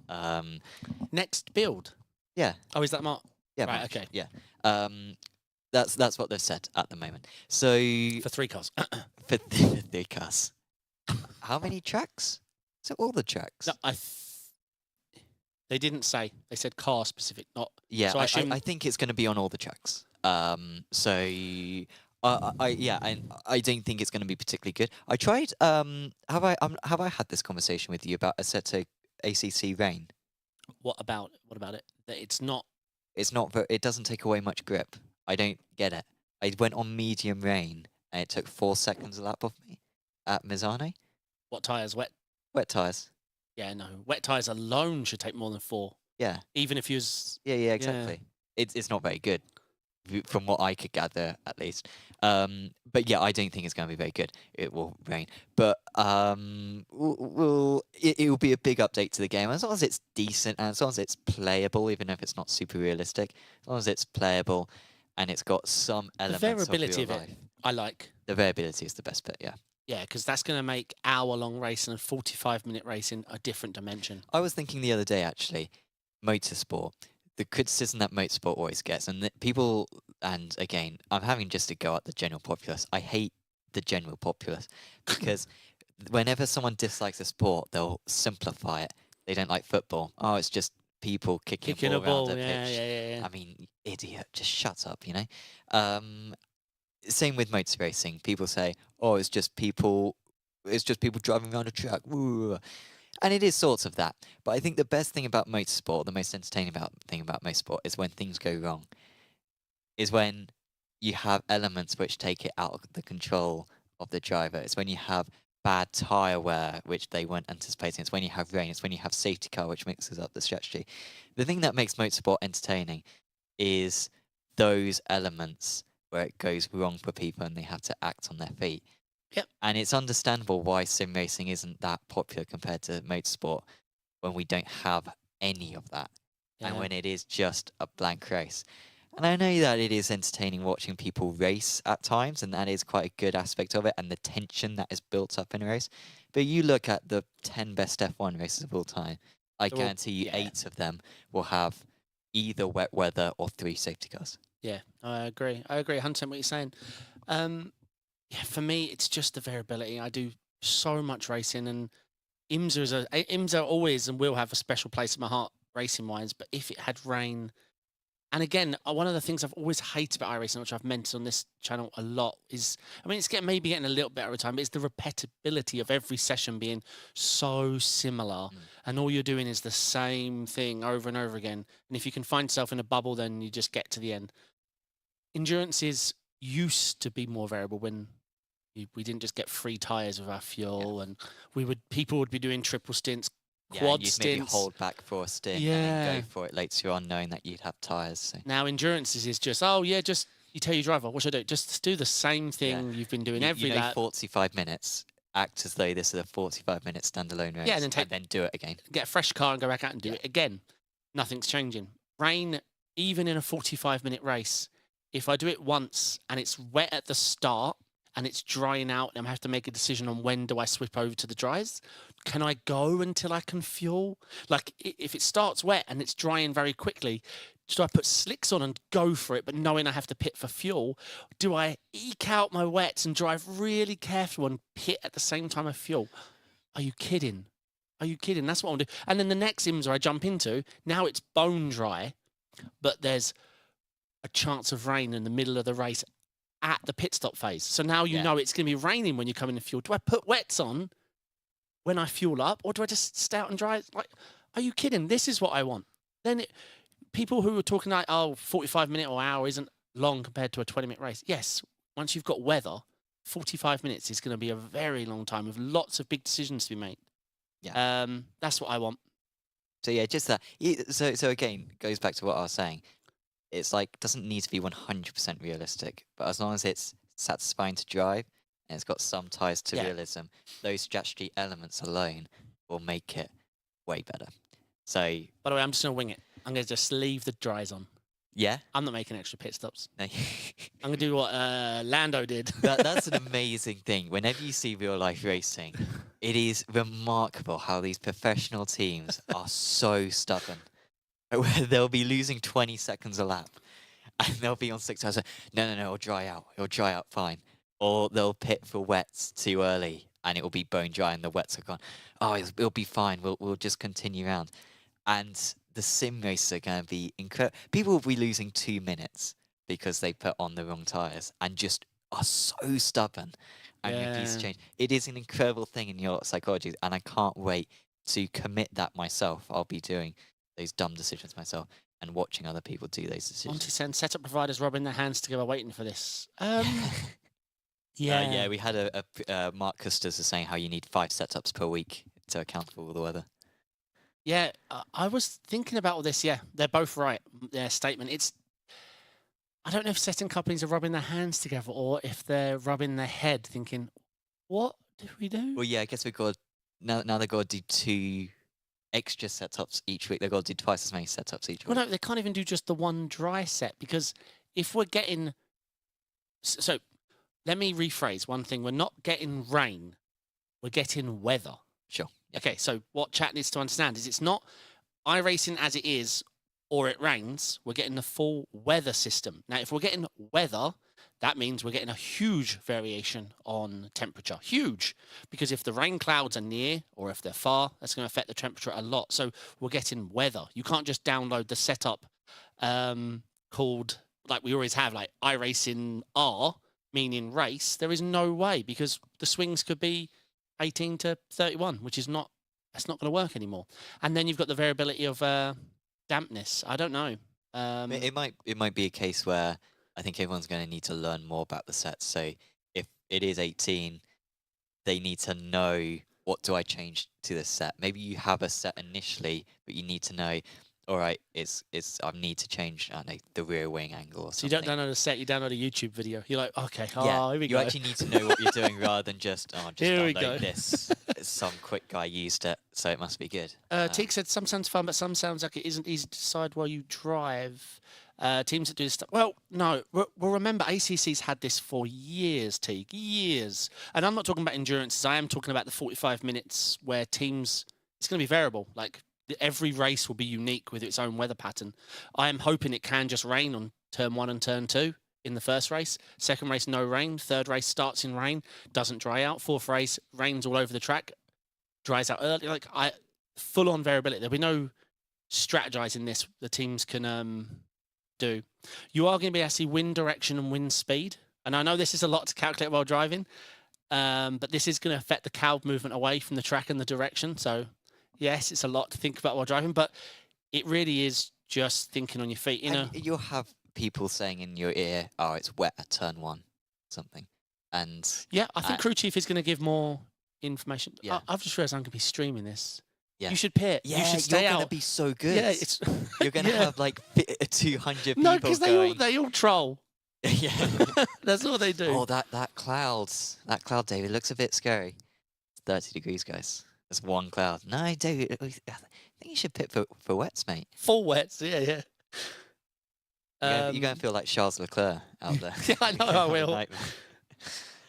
Next build? Yeah. Oh, is that Mark? Yeah. Right, March. okay. Yeah. That's what they've said at the moment. So For 3 cars. for 3 cars. How many tracks? So all the tracks. No, they didn't say. They said car specific, not... Yeah, so I think it's going to be on all the tracks. I don't think it's going to be particularly good. I tried. Have I had this conversation with you about Assetto ACC Rain? What about it? That it's not... It's not. It doesn't take away much grip. I don't get it. I went on medium rain and it took 4 seconds a lap off me at Misano. What tyres? Wet tyres. Yeah, no. Wet tyres alone should take more than 4. Yeah. Even if you was... Yeah, exactly. Yeah. It's not very good, from what I could gather, at least. But yeah, I don't think it's going to be very good. It will rain. But it will be a big update to the game. As long as it's decent and as long as it's playable, even if it's not super realistic, as long as it's playable and it's got some elements the variability of real of it, life. I like. The variability is the best bit, yeah. Yeah, because that's going to make hour-long racing and 45-minute racing a different dimension. I was thinking the other day, actually, motorsport, the criticism that motorsport always gets, and people, and again, I'm having just to go at the general populace. I hate the general populace because whenever someone dislikes a sport, they'll simplify it. They don't like football. Oh, it's just people kicking a ball around a yeah, pitch. yeah. I mean, idiot, just shut up, you know? Same with motor racing. People say, oh, it's just people driving around a track. Woo. And it is sorts of that. But I think the best thing about motorsport, the most entertaining thing about motorsport is when things go wrong. Is when you have elements which take it out of the control of the driver. It's when you have bad tyre wear, which they weren't anticipating. It's when you have rain. It's when you have safety car, which mixes up the strategy. The thing that makes motorsport entertaining is those elements where it goes wrong for people and they have to act on their feet. Yep. And it's understandable why sim racing isn't that popular compared to motorsport when we don't have any of that. Yeah. And when it is just a blank race. And I know that it is entertaining watching people race at times, and that is quite a good aspect of it, and the tension that is built up in a race. But you look at the 10 best F1 races of all time, I guarantee you 8 of them will have either wet weather or 3 safety cars. Yeah, I agree. 100% what you're saying. Yeah, for me, it's just the variability. I do so much racing, and IMSA always and will have a special place in my heart racing-wise, but if it had rain... And again, one of the things I've always hated about iRacing, which I've mentioned on this channel a lot, is, I mean, it's maybe getting a little better over time, but it's the repetibility of every session being so similar. And all you're doing is the same thing over and over again. And if you can find yourself in a bubble, then you just get to the end. Endurance is used to be more variable when we didn't just get free tyres with our fuel, and people would be doing triple stints, quad you'd stints. maybe hold back for a stint and then go for it later on, knowing that you'd have tyres. So. Now endurance is just, just you tell your driver, what should I do? Just do the same thing you've been doing every lap. 45 minutes, act as though this is a 45-minute standalone race, and then do it again. Get a fresh car and go back out and do it again. Nothing's changing. Rain, even in a 45-minute race, if I do it once and it's wet at the start and it's drying out and I have to make a decision on when do I swip over to the dries, can I go until I can fuel? Like, if it starts wet and it's drying very quickly, do I put slicks on and go for it, but knowing I have to pit for fuel? Do I eke out my wets and drive really careful and pit at the same time I fuel? Are you kidding? Are you kidding? That's what I'm doing. And then the next IMSA I jump into, now it's bone dry, but there's a chance of rain in the middle of the race at the pit stop phase. So now you know it's going to be raining when you come in and fuel. Do I put wets on when I fuel up, or do I just stay out and dry? Like, are you kidding? This is what I want. Then people who are talking like, 45-minute or hour isn't long compared to a 20-minute race. Yes, once you've got weather, 45 minutes is going to be a very long time with lots of big decisions to be made. Yeah. That's what I want. So yeah, just that. So again, goes back to what I was saying. It's like, doesn't need to be 100% realistic, but as long as it's satisfying to drive and it's got some ties to realism, those strategy elements alone will make it way better. So, by the way, I'm just going to wing it. I'm going to just leave the dries on. Yeah? I'm not making extra pit stops. No. I'm going to do what Lando did. That's an amazing thing. Whenever you see real life racing, it is remarkable how these professional teams are so stubborn. Where they'll be losing 20 seconds a lap and they'll be on 6 hours. No, it'll dry out. It'll dry out fine. Or they'll pit for wets too early and it will be bone dry and the wets are gone. Oh, it'll be fine. We'll just continue around. And the sim races are going to be incredible. People will be losing 2 minutes because they put on the wrong tyres and just are so stubborn and refuse to change. It is an incredible thing in your psychology, and I can't wait to commit that myself. I'll be doing those dumb decisions myself and watching other people do those decisions. Monty sends setup providers rubbing their hands together waiting for this. Yeah, we had a Mark Custis is saying how you need 5 setups per week to account for all the weather. Yeah, I was thinking about all this. Yeah, they're both right. Their statement. I don't know if setting companies are rubbing their hands together or if they're rubbing their head thinking, what do we do? Well, yeah, I guess we've got, now they've got to do 2 extra setups each week. They've got to do twice as many setups each week. Well, no, they can't even do just the one dry set, because if we're getting... So, let me rephrase one thing. We're not getting rain. We're getting weather. Sure. Yeah. Okay, so what chat needs to understand is it's not iRacing as it is or it rains. We're getting the full weather system. Now, if we're getting weather, that means we're getting a huge variation on temperature. Huge. Because if the rain clouds are near or if they're far, that's going to affect the temperature a lot. So we're getting weather. You can't just download the setup called, like we always have, like iRacing R, meaning race. There is no way, because the swings could be 18 to 31, which is not, that's not going to work anymore. And then you've got the variability of dampness. I don't know. It might be a case where I think everyone's going to need to learn more about the sets. So if it is 18, they need to know, what do I change to this set? Maybe you have a set initially, but you need to know, all right, I need to change, I don't know, the rear wing angle or So something. you don't download a set, you download a YouTube video. You're like, okay, Yeah, here we you go. actually need to know what you're doing rather than just, just Here we go. download this. Some quick guy used it, so it must be good. Teak said, some sounds fun, but some sounds like it isn't easy to decide while you drive. Teams that do this stuff. Well, no. Well, remember, ACC's had this for years, Teak. Years. And I'm not talking about endurances. I am talking about the 45 minutes where teams, it's going to be variable. Like, every race will be unique with its own weather pattern. I am hoping it can just rain on turn 1 and turn 2 in the first race. Second race, no rain. Third race starts in rain, doesn't dry out. Fourth race, rains all over the track, dries out early. Like, full-on variability. There'll be no strategizing this. The teams can do. You are going to be able to see wind direction and wind speed. And I know this is a lot to calculate while driving, but this is going to affect the cloud movement away from the track and the direction. So, yes, it's a lot to think about while driving, but it really is just thinking on your feet. You'll have people saying in your ear, oh, it's wet at turn 1, something. And yeah, I think Crew Chief is going to give more information. Yeah. I've just realised I'm going to be streaming this. Yeah. You should pit. Yeah, you should stay you're out. going to be so good. Yeah, it's You're going to have like 200 people no, because going. they all troll. Yeah. That's all they do. Oh, that cloud, David, looks a bit scary. It's 30 degrees, guys. There's one cloud. No, David, I think you should pit for wets, mate. Full wets, yeah. You're going to feel like Charles Leclerc out there. Yeah, I know I will.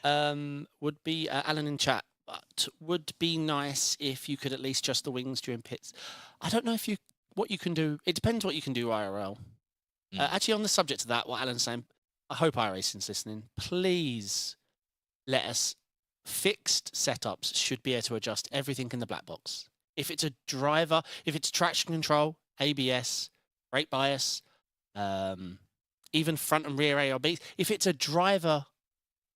Nightmare. Would be Alan in chat, but would be nice if you could at least adjust the wings during pits. I don't know what you can do. It depends what you can do IRL. Actually, on the subject of that, what Alan's saying, I hope iRacing's listening. Please let us. Fixed setups should be able to adjust everything in the black box. If it's a driver, if it's traction control, ABS, brake bias, even front and rear ARBs, if it's a driver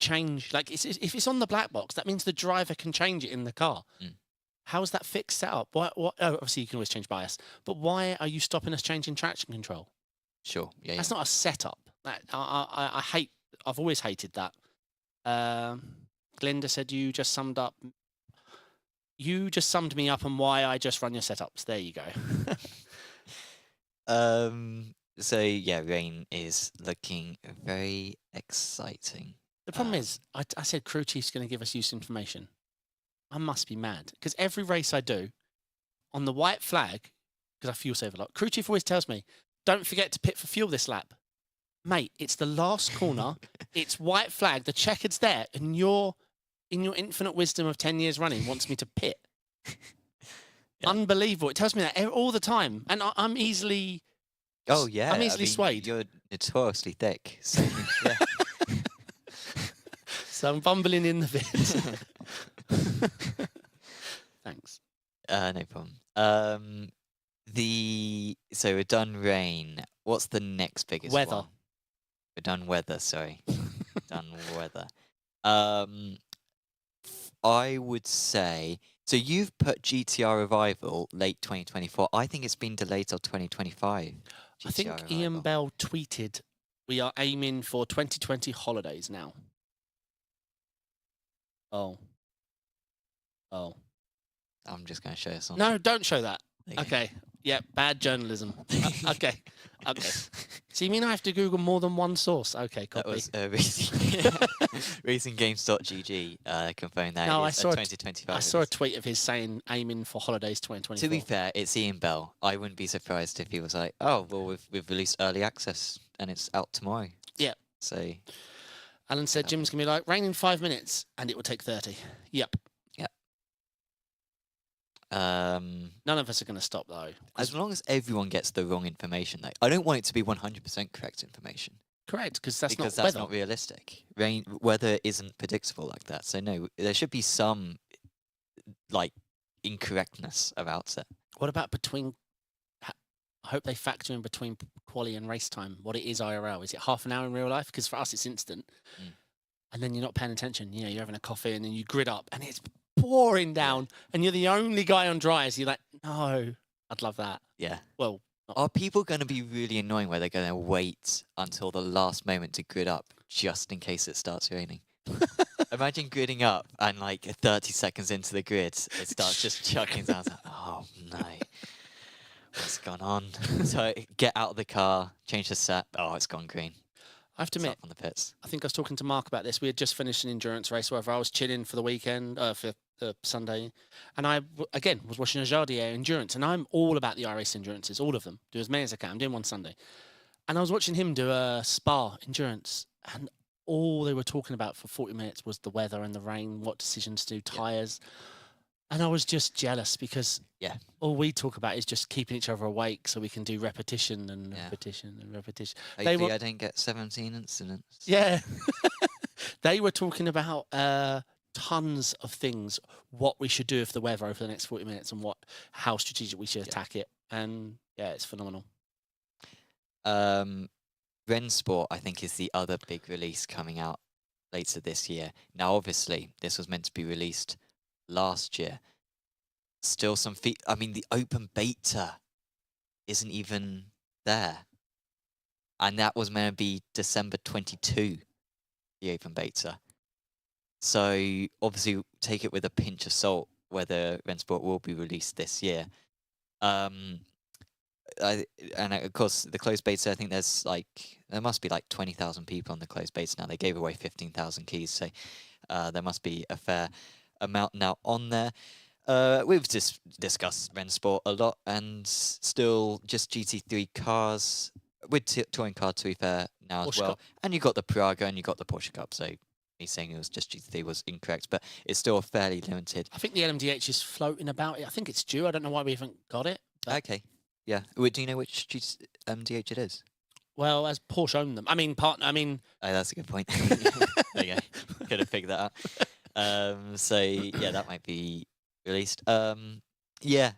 change, like if it's on the black box, that means the driver can change it in the car. How is that fixed setup? What? Oh, obviously you can always change bias, but why are you stopping us changing traction control? Sure, yeah. That's not a setup. I've always hated that. Glinda said you just summed me up on why I just run your setups. There you go. So yeah, rain is looking very exciting. The problem is, I said Crew Chief's going to give us useful information. I must be mad, because every race I do, on the white flag, because I fuel save a lot, Crew Chief always tells me, don't forget to pit for fuel this lap. Mate, it's the last corner, it's white flag, the checkered's there, and you're, in your infinite wisdom of 10 years running, wants me to pit. Yeah. Unbelievable. It tells me that all the time. And I'm easily... Oh, yeah. I'm easily swayed. You're notoriously thick. So, yeah. So I'm bumbling in the bit. Thanks. No problem. So we're done rain. What's the next biggest weather? One? We're done weather, sorry. Done weather. I would say, so you've put GTRevival late 2024. I think it's been delayed till 2025. I think Ian Bell tweeted, we are aiming for 2020 holidays now. Oh. I'm just going to show you something. No, don't show that. Okay. Yeah, bad journalism. Okay. So you mean I have to Google more than one source? Okay, copy. That was RacingGames.gg confirmed that no, it is 2025. I saw a tweet of his saying aiming for holidays 2024. To be fair, it's Ian Bell. I wouldn't be surprised if he was like, oh, well, we've released early access and it's out tomorrow. Yeah. So Alan said Jim's going to be like, rain in 5 minutes and it will take 30. Yep. None of us are going to stop, though. As long as everyone gets the wrong information, though. I don't want it to be 100% correct information. Correct, because that's because not that's weather. not realistic. Weather isn't predictable like that. So no, there should be some like incorrectness about it. What about between? I hope they factor in between quali and race time what it is IRL. Is it half an hour in real life? Because for us, it's instant. Mm. And then you're not paying attention. You know, you're having a coffee and then you grid up and it's pouring down and you're the only guy on dryers. You're like, no, I'd love that. Yeah. Well, are people going to be really annoying where they're going to wait until the last moment to grid up just in case it starts raining? Imagine gridding up and like 30 seconds into the grid, it starts just chucking down. Like, oh no, what's gone on? So get out of the car, change the set. Oh, it's gone green. I have to admit, on the pits. I think I was talking to Mark about this. We had just finished an endurance race, wherever I was chilling for the weekend, for the Sunday. And I, again, was watching a Jardier endurance. And I'm all about the iRacing endurances, all of them. Do as many as I can. I'm doing one Sunday. And I was watching him do a Spa endurance. And all they were talking about for 40 minutes was the weather and the rain, what decisions to do, tyres. And I was just jealous because all we talk about is just keeping each other awake so we can do repetition and repetition and repetition. Hopefully I don't get 17 incidents. Yeah. They were talking about tons of things, what we should do with the weather over the next 40 minutes and how strategic we should attack it. And yeah, it's phenomenal. Rennsport, I think, is the other big release coming out later this year. Now, obviously, this was meant to be released last year. Still some I mean, the open beta isn't even there. And that was meant to be December 22, the open beta. So, obviously, take it with a pinch of salt whether Rennsport will be released this year. And of course, the closed beta, I think there must be like 20,000 people on the closed beta now. They gave away 15,000 keys, so there must be a fair amount now on there. We've just discussed Rennsport a lot, and still just GT3 cars with touring car, to be fair, now Porsche as well. Cup. And you got the Praga and you got the Porsche Cup, so me saying it was just GT3 was incorrect, but it's still fairly limited. I think the LMDH is floating about it. I think it's due. I don't know why we haven't got it. Okay, yeah. Do you know which MDH it is? Well, as Porsche own them. Oh, that's a good point. There you go. Could have figured that out. So yeah, that might be released. Yeah.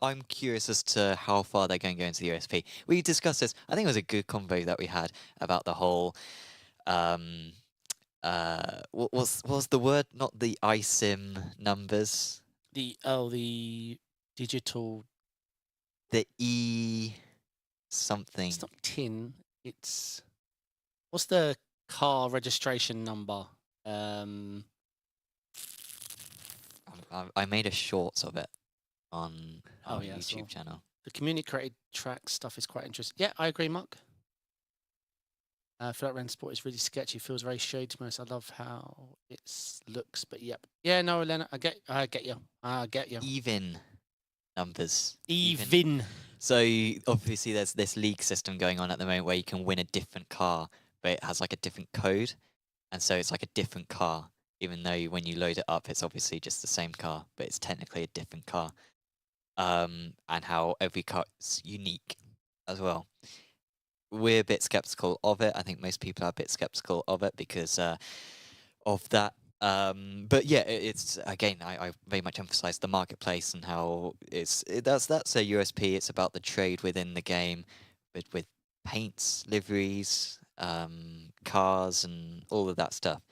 I'm curious as to how far they're going to go into the USP. We discussed this. I think it was a good convo that we had about the whole. What was the word? Not the iSIM numbers. The digital. The E something. It's not tin. It's what's the car registration number? I made a shorts of it on our YouTube so channel. The community created track stuff is quite interesting. Yeah, I agree, Mark. I feel like Rennsport is really sketchy. Feels very shady to most. I love how it looks, but yep. Yeah, no, Elena, I get you. Even numbers. Even. So obviously there's this league system going on at the moment where you can win a different car, but it has like a different code. And so it's like a different car, even though when you load it up, it's obviously just the same car, but it's technically a different car. And how every car is unique as well. We're a bit skeptical of it. I think most people are a bit skeptical of it because of that. But yeah, it's again, I very much emphasize the marketplace and how that's a USP. It's about the trade within the game, with paints, liveries, cars, and all of that stuff.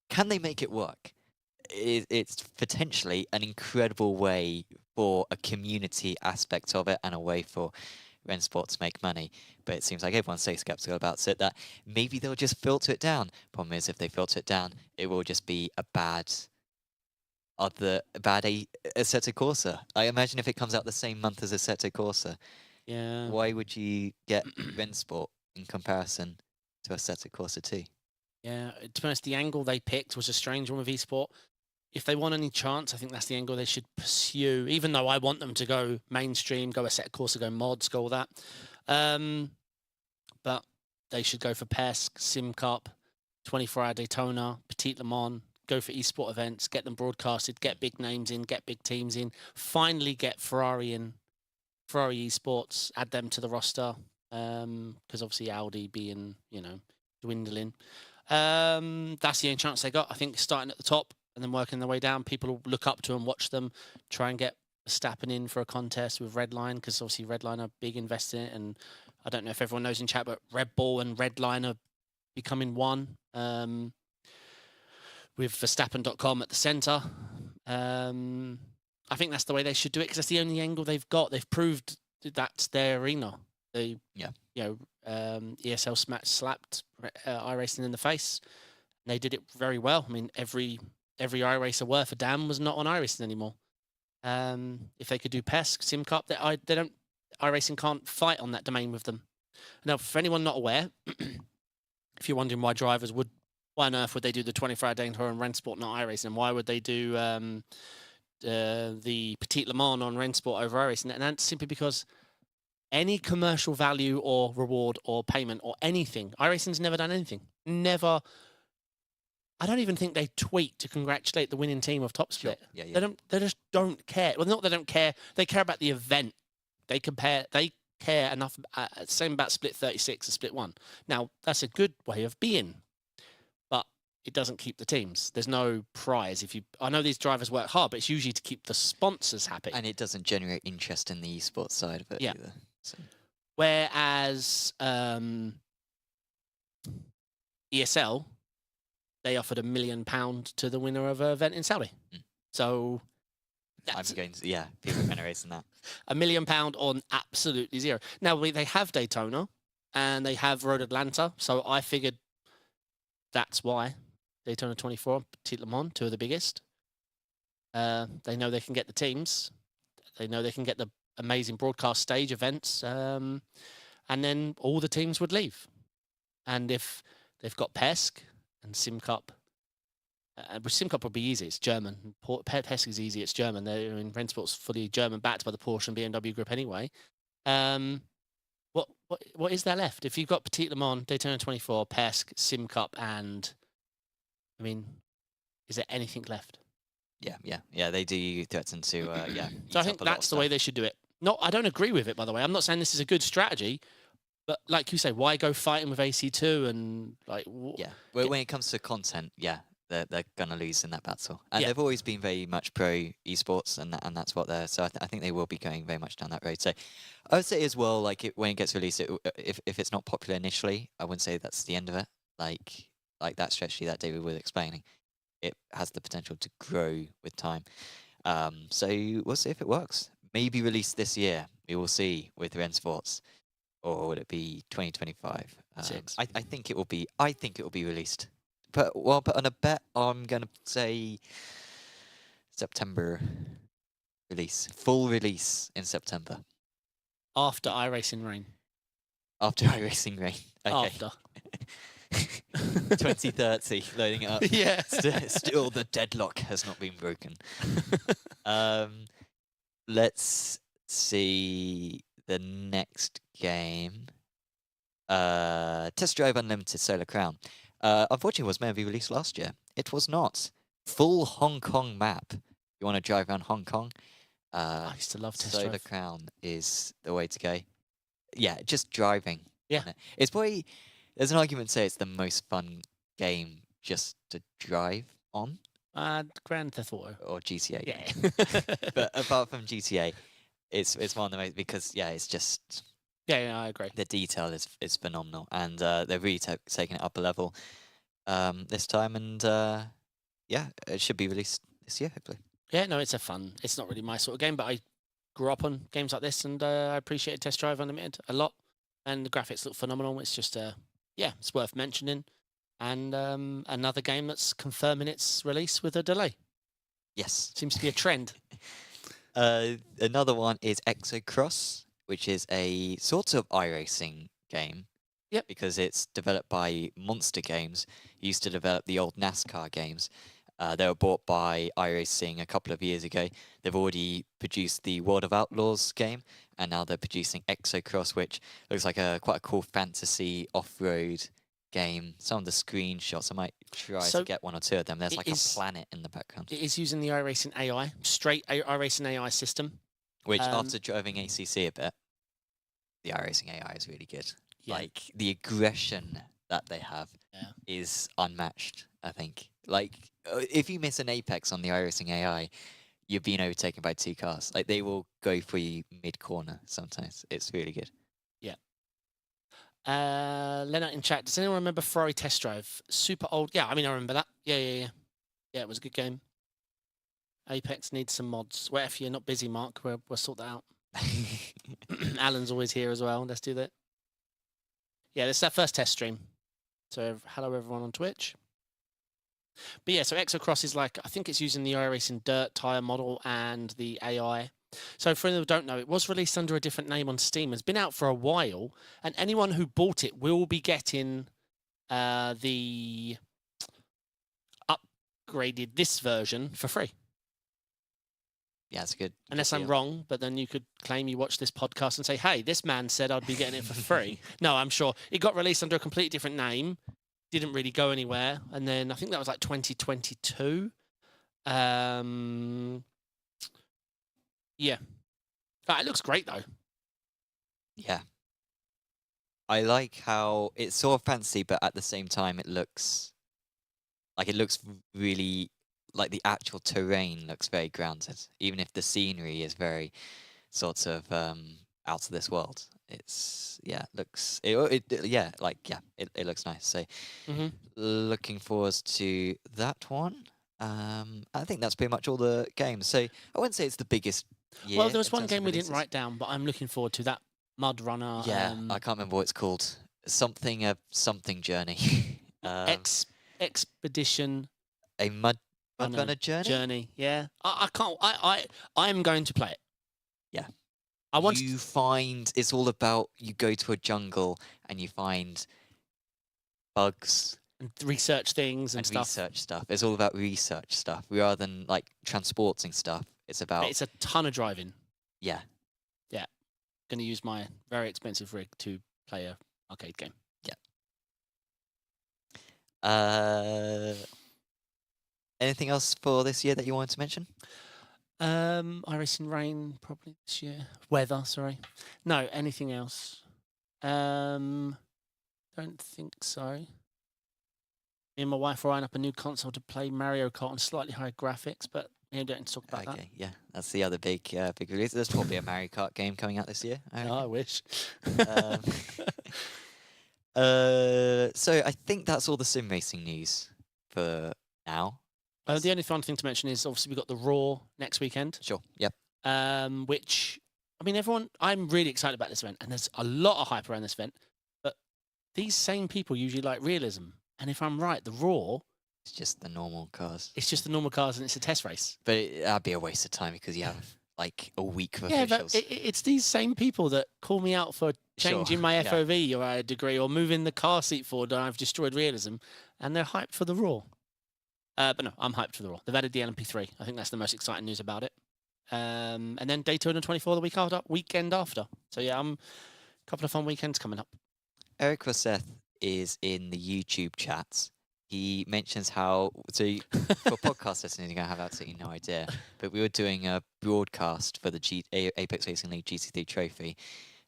Can they make it work? It's potentially an incredible way for a community aspect of it and a way for Rennsport to make money. But it seems like everyone's so skeptical about it that maybe they'll just filter it down. Problem is, if they filter it down, it will just be a bad Assetto Corsa. I imagine if it comes out the same month as Assetto Corsa. Yeah. Why would you get Rennsport in comparison to Assetto Corsa 2? Yeah, to be honest, the angle they picked was a strange one with eSport. If they want any chance, I think that's the angle they should pursue, even though I want them to go mainstream, go Assetto Corsa, go mods, go all that. But they should go for PESC, Sim Cup, 24-hour Daytona, Petite Le Mans, go for eSport events, get them broadcasted, get big names in, get big teams in, finally get Ferrari in, Ferrari eSports, add them to the roster. because obviously Audi being, you know, dwindling. That's the only chance they got. I think starting at the top and then working their way down. People will look up to and watch them, try and get Verstappen in for a contest with Redline, because obviously Redline are big invested in it. And I don't know if everyone knows in chat, but Red Bull and Redline are becoming one, with Verstappen.com at the centre. I think that's the way they should do it, because that's the only angle they've got. They've proved that's their arena. They, Yeah. you know, ESL slapped iRacing in the face. They did it very well. I mean, every iRacer worth a damn was not on iRacing anymore. If they could do PESC, SimCup, they don't. iRacing can't fight on that domain with them. Now, for anyone not aware, if you're wondering why drivers would, why on earth would they do the 24-hour Daytona and Rennsport, not iRacing, and why would they do the Petit Le Mans on Rennsport over iRacing? And that's simply because any commercial value or reward or payment or anything, iRacing's never done anything. Never. I don't even think they tweet to congratulate the winning team of Top Split. Sure. Yeah. They just don't care. Well, not they don't care. They care about the event. They care enough. Same about Split 36 and Split 1. Now, that's a good way of being, but it doesn't keep the teams. There's no prize. I know these drivers work hard, but it's usually to keep the sponsors happy. And it doesn't generate interest in the esports side of it either. So. Whereas ESL, they offered £1 million to the winner of an event in Saudi. So that's, people are going to race in that. £1 million on absolutely zero. Now, they have Daytona and they have Road Atlanta, so I figured that's why. Daytona 24, Petit Le Mans, two of the biggest. They know they can get the teams. They know they can get the amazing broadcast stage events, and then all the teams would leave. And if they've got PESC and SimCup, which SimCup would be easy, it's German. PESC is easy, it's German. Rennsport's fully German, backed by the Porsche and BMW group anyway. What is there left? If you've got Petit Le Mans, Daytona 24, PESC, SimCup, and I mean, is there anything left? Yeah. They do threaten to, So I think that's the way they should do it. I don't agree with it, by the way. I'm not saying this is a good strategy, but like you say, why go fighting with AC2 and like? When it comes to content, they're gonna lose in that battle, and they've always been very much pro esports, and that's what they're. So I think they will be going very much down that road. So I would say as well, like when it gets released, if it's not popular initially, I wouldn't say that's the end of it. Like that strategy that David was explaining, it has the potential to grow with time. So we'll see if it works. Maybe released this year. We will see with Rennsports, or would it be 2025? I think it will be. I think it will be released. But on a bet, I'm gonna say September release. Full release in September. After iRacing Rain. After iRacing Rain. Okay. After. 2030, loading it up. Yeah. Still, the deadlock has not been broken. Let's see the next game. TestDrive Unlimited Solar Crown. Unfortunately, it was meant to be released last year. It was not. Full Hong Kong map. You want to drive around Hong Kong? I used to love TestDrive. Solar Crown is the way to go. Yeah, just driving. Yeah. It's probably, there's an argument to say it's the most fun game just to drive on. Grand Theft Auto. Or GTA. Yeah. But apart from GTA, it's one of the most, because, it's just... Yeah, I agree. The detail is phenomenal, and they've really taken it up a level this time, and it should be released this year, hopefully. Yeah, no, it's it's not really my sort of game, but I grew up on games like this, and I appreciated TestDrive Unlimited a lot, and the graphics look phenomenal. It's just, it's worth mentioning, and another game that's confirming its release with a delay. Yes. Seems to be a trend. Another one is ExoCross, which is a sort of iRacing game. Yep. Because it's developed by Monster Games. Used to develop the old NASCAR games. They were bought by iRacing a couple of years ago. They've already produced the World of Outlaws game, and now they're producing ExoCross, which looks like quite a cool fantasy off-road game. Some of the screenshots, I might try to get one or two of them. There's like a planet in the background. It is using the iRacing AI, straight iRacing AI system. Which, after driving ACC a bit, the iRacing AI is really good. Yeah. Like the aggression that they have Yeah. is unmatched. I think. Like if you miss an apex on the iRacing AI, you're being overtaken by 2 cars. Like they will go for you mid corner sometimes. It's really good. Yeah. Leonard in chat. Does anyone remember Ferrari Test Drive? Super old. Yeah, I mean I remember that. Yeah. Yeah, it was a good game. Apex needs some mods. Well, if you're not busy, Mark, we'll sort that out. Alan's always here as well. Let's do that. Yeah, this is our first test stream. So hello everyone on Twitch. But yeah, so ExoCross is like, I think it's using the iRacing Dirt tyre model and the AI. So for anyone who don't know, it was released under a different name on Steam. It's been out for a while, and anyone who bought it will be getting the upgraded this version for free. Yeah, it's good. Unless I'm wrong, but then you could claim you watched this podcast and say, hey, this man said I'd be getting it for free. No, I'm sure. It got released under a completely different name. Didn't really go anywhere. And then I think that was like 2022. Yeah. It looks great, though. Yeah. I like how it's sort of fancy, but at the same time, it looks really like the actual terrain looks very grounded, even if the scenery is very sort of out of this world. It's it looks nice. So looking forward to that one. I think that's pretty much all the games. So I wouldn't say it's the biggest. Well, there was one game we didn't write down, but I'm looking forward to that Mud Runner. Yeah, I can't remember what it's called. Something journey. Expedition. A mud runner journey. Yeah, I can't. I am going to play it. Yeah. You find it's all about you go to a jungle and you find bugs and research things and stuff. Research stuff. It's all about research stuff rather than like transporting stuff. It's a ton of driving. Yeah. Yeah. Going to use my very expensive rig to play a arcade game. Yeah. Anything else for this year that you wanted to mention? iRacing Rain probably this year. Weather, sorry. No, anything else? Don't think so. Me and my wife are eyeing up a new console to play Mario Kart on slightly higher graphics, but we don't talk about that. Okay, yeah, that's the other big release. There's probably a Mario Kart game coming out this year. I wish. So I think that's all the sim racing news for now. The only fun thing to mention is obviously we've got the Roar next weekend. Sure. Yep. Which, I mean, I'm really excited about this event, and there's a lot of hype around this event. But these same people usually like realism, and if I'm right, the Roar. It's just the normal cars. It's just the normal cars, and it's a test race. But that'd be a waste of time because you have like a week of officials. But it's these same people that call me out for changing my FOV or a degree or moving the car seat forward, and I've destroyed realism, and they're hyped for the Roar. But no, I'm hyped for the Roar. They've added the LMP3. I think that's the most exciting news about it. And then Daytona 24 the weekend after. So yeah, a couple of fun weekends coming up. Eric Rosseth is in the YouTube chats. He mentions how, for podcast listeners, you're going to have absolutely no idea, but we were doing a broadcast for the Apex Racing League GT3 trophy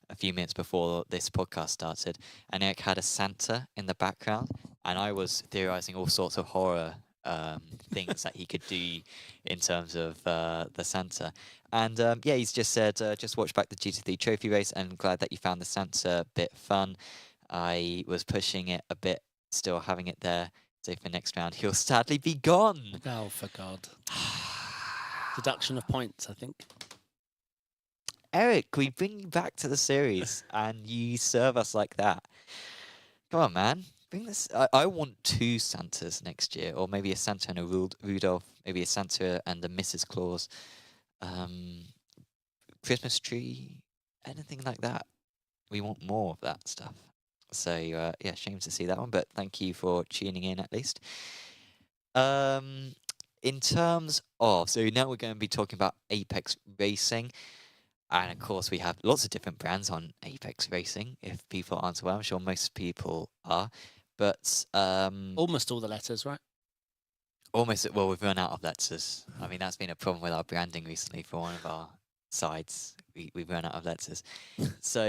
a few minutes before this podcast started, and Eric had a Santa in the background, and I was theorizing all sorts of horror things that he could do in terms of the Santa. And he's just said, just watch back the GT3 trophy race, and glad that you found the Santa bit fun. I was pushing it a bit, still having it there. So for next round, he'll sadly be gone. Oh, for God. Deduction of points, I think. Eric, we bring you back to the series and you serve us like that. Come on, man. Bring this. I want 2 Santas next year, or maybe a Santa and a Rudolph, maybe a Santa and a Mrs. Claus, Christmas tree, anything like that. We want more of that stuff. So, shame to see that one, but thank you for tuning in at least. In terms of, so now we're going to be talking about Apex Racing. And of course, we have lots of different brands on Apex Racing. If people aren't aware, I'm sure most people are. But almost all the letters, right? Almost. Well, we've run out of letters. I mean, that's been a problem with our branding recently for one of our sides. We've run out of letters. So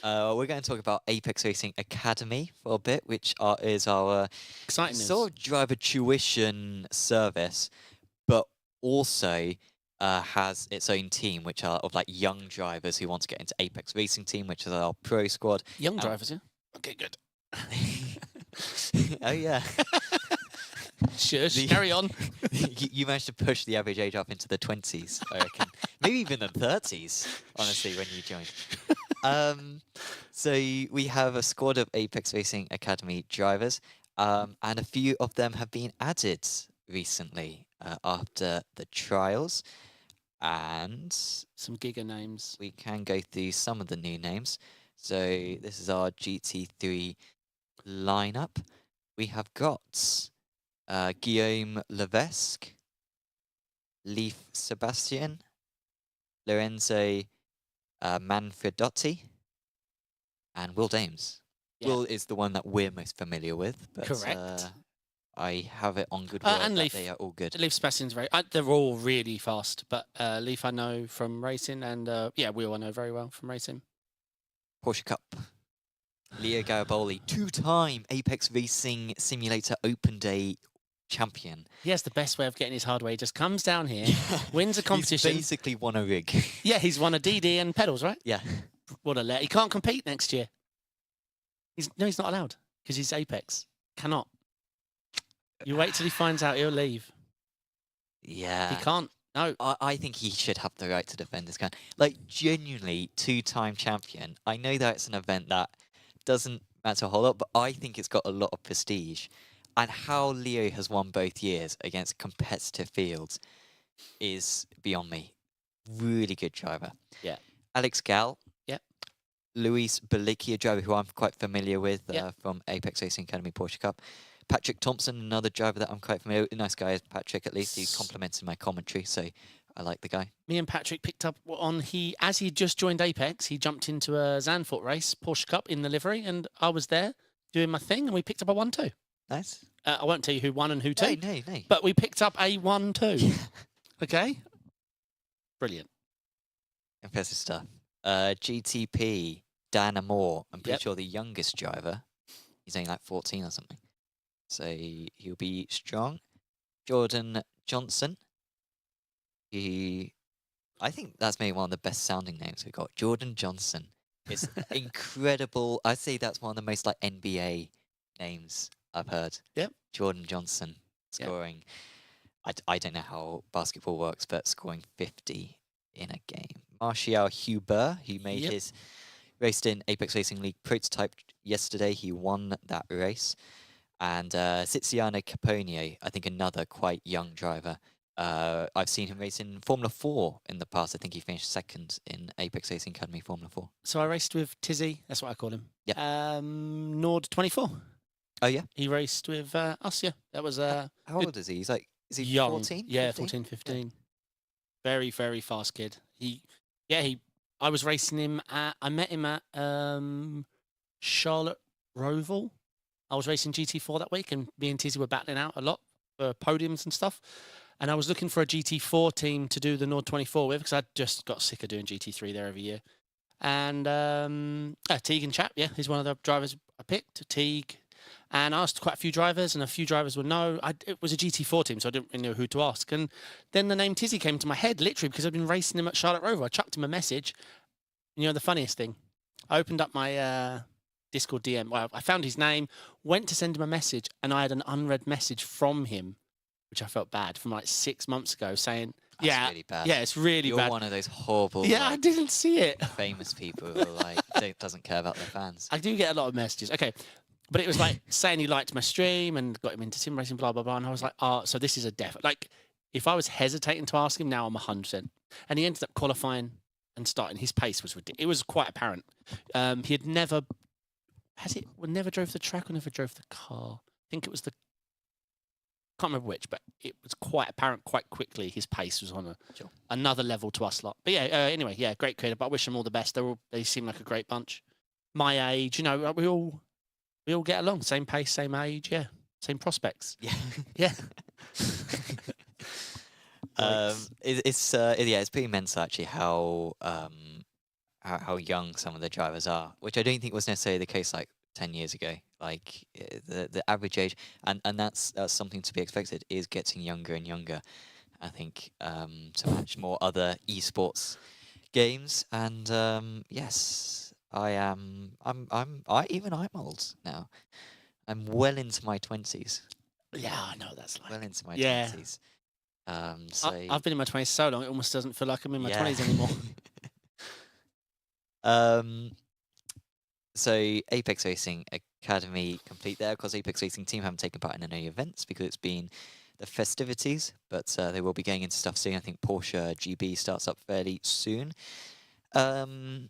we're going to talk about Apex Racing Academy for a bit, which is our Exciting news. sort of driver tuition service, but also has its own team, which are of like young drivers who want to get into Apex Racing Team, which is our pro squad. Young drivers, yeah? Okay, good. Oh yeah. Shush, carry on. You managed to push the average age up into the 20s, I reckon. Maybe even the 30s, honestly, when you joined. So we have a squad of Apex Racing Academy drivers, and a few of them have been added recently after the trials. And some giga names. We can go through some of the new names. So this is our GT3 lineup. We have got Guillaume Levesque, Leif Sebastian, Lorenzo Manfredotti, and Will Dames. Yeah. Will is the one that we're most familiar with. But, correct. I have it on good word and that Leif, they are all good. Leif Sebastian's very... they're all really fast, but Leif I know from racing, and Will I know very well from racing. Porsche Cup. Leo Gariboli, 2-time Apex Racing Simulator Open Day champion. He has the best way of getting his hardware. He just comes down here, wins a competition. He's basically won a rig. Yeah, he's won a DD and pedals, right? Yeah. What a let. He can't compete next year. He's not allowed because he's Apex. Cannot. You wait till he finds out, he'll leave. Yeah. He can't. No. I think he should have the right to defend his gun. Like, genuinely, 2-time champion. I know that it's an event that doesn't matter a whole lot, but I think it's got a lot of prestige. And how Leo has won both years against competitive fields is beyond me. Really good driver. Yeah. Alex Gal. Yep. Luis Belicia, driver who I'm quite familiar with from Apex Racing Academy Porsche Cup. Patrick Thompson, another driver that I'm quite familiar with. Nice guy, Patrick, at least. He complimented my commentary, so I like the guy. Me and Patrick picked up on as he just joined Apex, he jumped into a Zandvoort race, Porsche Cup in the livery, and I was there doing my thing, and we picked up a 1-2. Nice. I won't tell you who won and who two. No. But we picked up a 1-2. Okay? Brilliant. Impressive stuff. GTP, Dan Moore, I'm pretty sure the youngest driver. He's only like 14 or something. So he'll be strong. Jordan Johnson. I think that's maybe one of the best sounding names we've got. Jordan Johnson. It's incredible. I'd say that's one of the most like NBA names I've heard. Yep. Jordan Johnson scoring. Yep. I don't know how basketball works, but scoring 50 in a game. Martial Huber, who made his raced in Apex Racing League prototype yesterday. He won that race. And Tiziano Caponio, I think another quite young driver. I've seen him race in Formula 4 in the past. I think he finished second in Apex Racing Academy Formula 4. So I raced with Tizzy, that's what I call him. Yeah. Nord 24. Oh, yeah? He raced with us, yeah. That was... How old is he? Is he young. 14? Yeah, 15? 14, 15. Yeah. Very, very fast kid. I was racing him I met him at Charlotte Roval. I was racing GT4 that week, and me and Tizzy were battling out a lot for podiums and stuff. And I was looking for a GT4 team to do the Nord 24 with, because I'd just got sick of doing GT3 there every year. And Teague and Chap, he's one of the drivers I picked, Teague. And I asked quite a few drivers, and a few drivers would know. It was a GT4 team, so I didn't really know who to ask. And then the name Tizzy came to my head, literally, because I'd been racing him at Charlotte Rover. I chucked him a message. And you know the funniest thing? I opened up my Discord DM. Well, I found his name, went to send him a message, and I had an unread message from him, which I felt bad, from like 6 months ago, saying, That's really bad. Yeah, it's really You're bad. one of those horrible, I didn't see it. famous people who are like, doesn't care about their fans. I do get a lot of messages. Okay. But it was like saying he liked my stream and got him into sim racing, blah, blah, blah. And I was like, so this is a definite. Like, if I was hesitating to ask him, now I'm 100%. And he ended up qualifying and starting. His pace was ridiculous. It was quite apparent. He had never... never drove the track or never drove the car? I think it was the... Can't remember which, but it was quite apparent quite quickly his pace was on another level to us lot. But anyway, great creator. But I wish them all the best. They seem like a great bunch. My age, we all get along. Same pace, same age, same prospects. Yeah. Yeah. Yikes. It's pretty mental actually how young some of the drivers are, which I don't think was necessarily the case like 10 years ago. Like the average age, and that's something to be expected, is getting younger and younger. I think to match more other esports games, and yes, I'm old now. I'm well into my 20s. Yeah, I know that's like. Well into my Yeah. 20s. So I've been in my 20s so long, it almost doesn't feel like I'm in my yeah. 20s anymore. So Apex Racing Academy complete there. Of course, Apex Racing team haven't taken part in any events because it's been the festivities, but they will be going into stuff soon. I think Porsche GB starts up fairly soon. In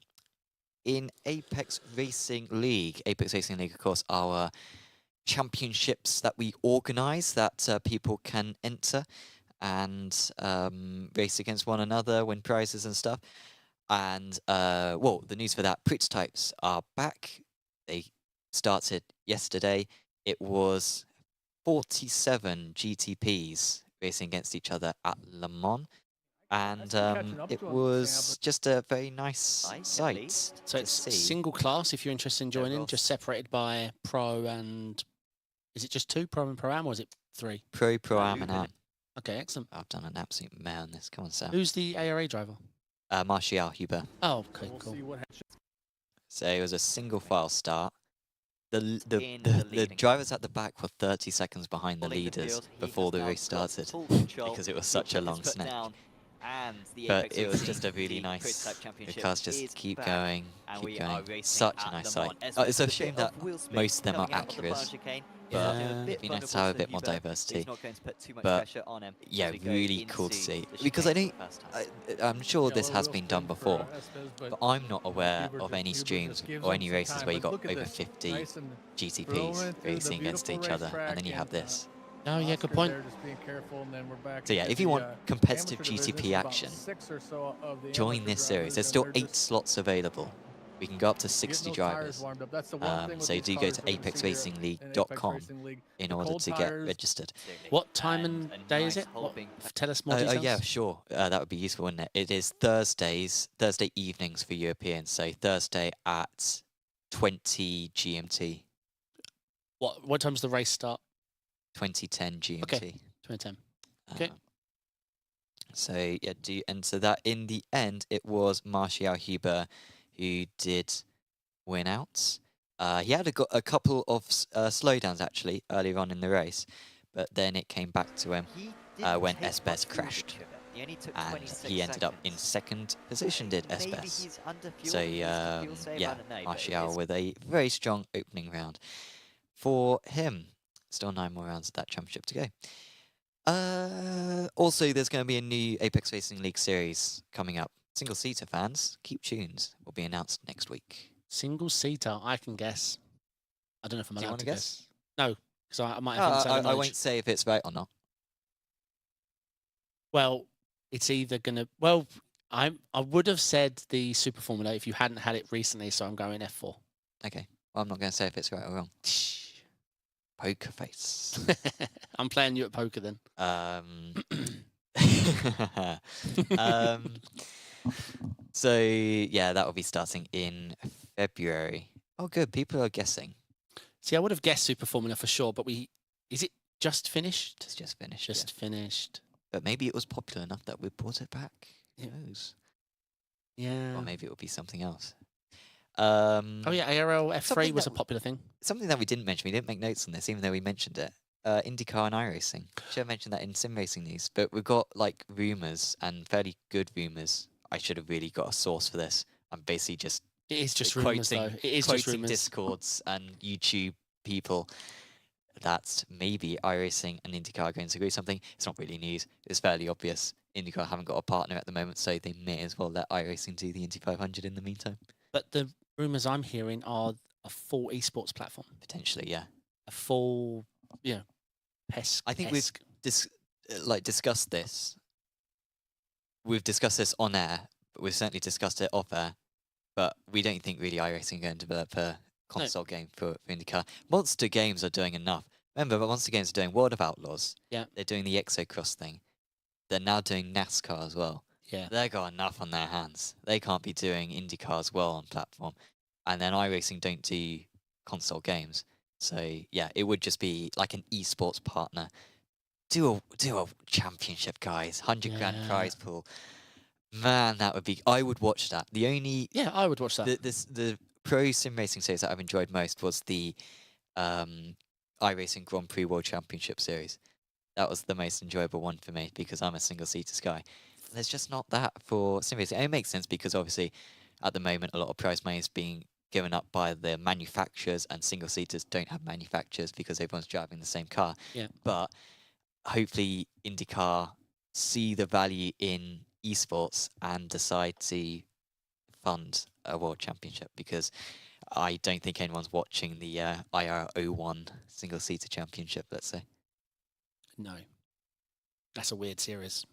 Apex Racing League, of course, our championships that we organise that people can enter and race against one another, win prizes and stuff. And well, the news for that, prototypes are back. They started yesterday. It was 47 GTPs racing against each other at Le Mans. And it was just a very nice sight. So it's single class if you're interested in joining, just separated by Pro and... Is it just 2, Pro and Pro-Am, or is it 3? Pro Am and Am. Okay, excellent. I've done an absolute mare on this. Come on, Sam. Who's the ARA driver? Martial Huber. Oh, okay, cool. So it was a single file start. The drivers at the back were 30 seconds behind the leaders before the race started because it was such a long snack. But it was just a really nice, the cars just keep going. Such a nice sight. It's a shame that most of them are accurate, but it'd be nice to have a bit more diversity. But yeah, really cool to see. Because I'm sure this has been done before, but I'm not aware of any streams or any races where you got over 50 GTPs racing against each other, and then you have this. Oh, yeah, good point. So yeah, if you want competitive GTP action, join this series. There's still 8 slots available. We can go up to 60 drivers. So do go to apexracingleague.com in order to get registered. What time and day is it? Tell us more details. Yeah, sure. That would be useful, wouldn't it? It is Thursday evenings for Europeans. So Thursday at 20 GMT. What time's the race start? 2010 GMT. Okay, 2010. Okay. So yeah, so that in the end it was Martial Huber who did win out. He had a couple of slowdowns actually earlier on in the race, but then it came back to him when Esbez crashed, and he ended up in 2nd position. Did Esbez? So yeah, Martial with a very strong opening round for him. Still 9 more rounds of that championship to go. Also, there's going to be a new Apex Racing League series coming up. Single-seater fans, keep tuned. Will be announced next week. Single-seater, I can guess. I don't know if I'm allowed to guess. No, because I might have inside knowledge. I won't say if it's right or not. Well, it's either going to... Well, I would have said the Super Formula if you hadn't had it recently, so I'm going F4. Okay. Well, I'm not going to say if it's right or wrong. Poker face. I'm playing you at poker then. So yeah, that will be starting in February. Oh, good. People are guessing. See, I would have guessed Super Formula for sure, but is it just finished? It's just finished. Just finished. But maybe it was popular enough that we brought it back. Who knows? Yeah. Or maybe it will be something else. Oh yeah, ARL F3 was a popular thing. Something that we didn't mention, we didn't make notes on this, even though we mentioned it. IndyCar and iRacing. Should have mentioned that in sim racing news. But we've got like rumours, and fairly good rumours. I should have really got a source for this. I'm basically just... It is just rumours, though. It is just rumours. Discords and YouTube people that maybe iRacing and IndyCar are going to agree something. It's not really news. It's fairly obvious. IndyCar haven't got a partner at the moment, so they may as well let iRacing do the Indy 500 in the meantime. But the rumours I'm hearing are a full esports platform. Potentially, yeah. A full, PESC. I think we've discussed this. We've discussed this on air, but we've certainly discussed it off air. But we don't think really iRacing are going to develop a console game for IndyCar. Monster Games are doing enough. Remember, Monster Games are doing World of Outlaws. Yeah. They're doing the ExoCross thing. they're now doing NASCAR as well. Yeah. They've got enough on their hands. They can't be doing IndyCar as well on platform. And then iRacing don't do console games. So yeah, it would just be like an esports partner. Do a championship, guys. 100 grand prize pool. Man, that would be. I would watch that. The only I would watch that. the pro sim racing series that I've enjoyed most was the iRacing Grand Prix World Championship series. That was the most enjoyable one for me because I'm a single-seater guy. There's just not that for sim racing. It makes sense because obviously at the moment a lot of prize money is being given up by the manufacturers, and single-seaters don't have manufacturers because everyone's driving the same car. Yeah. But hopefully IndyCar see the value in esports and decide to fund a world championship, because I don't think anyone's watching the IR01 single-seater championship, let's say. No. That's a weird series.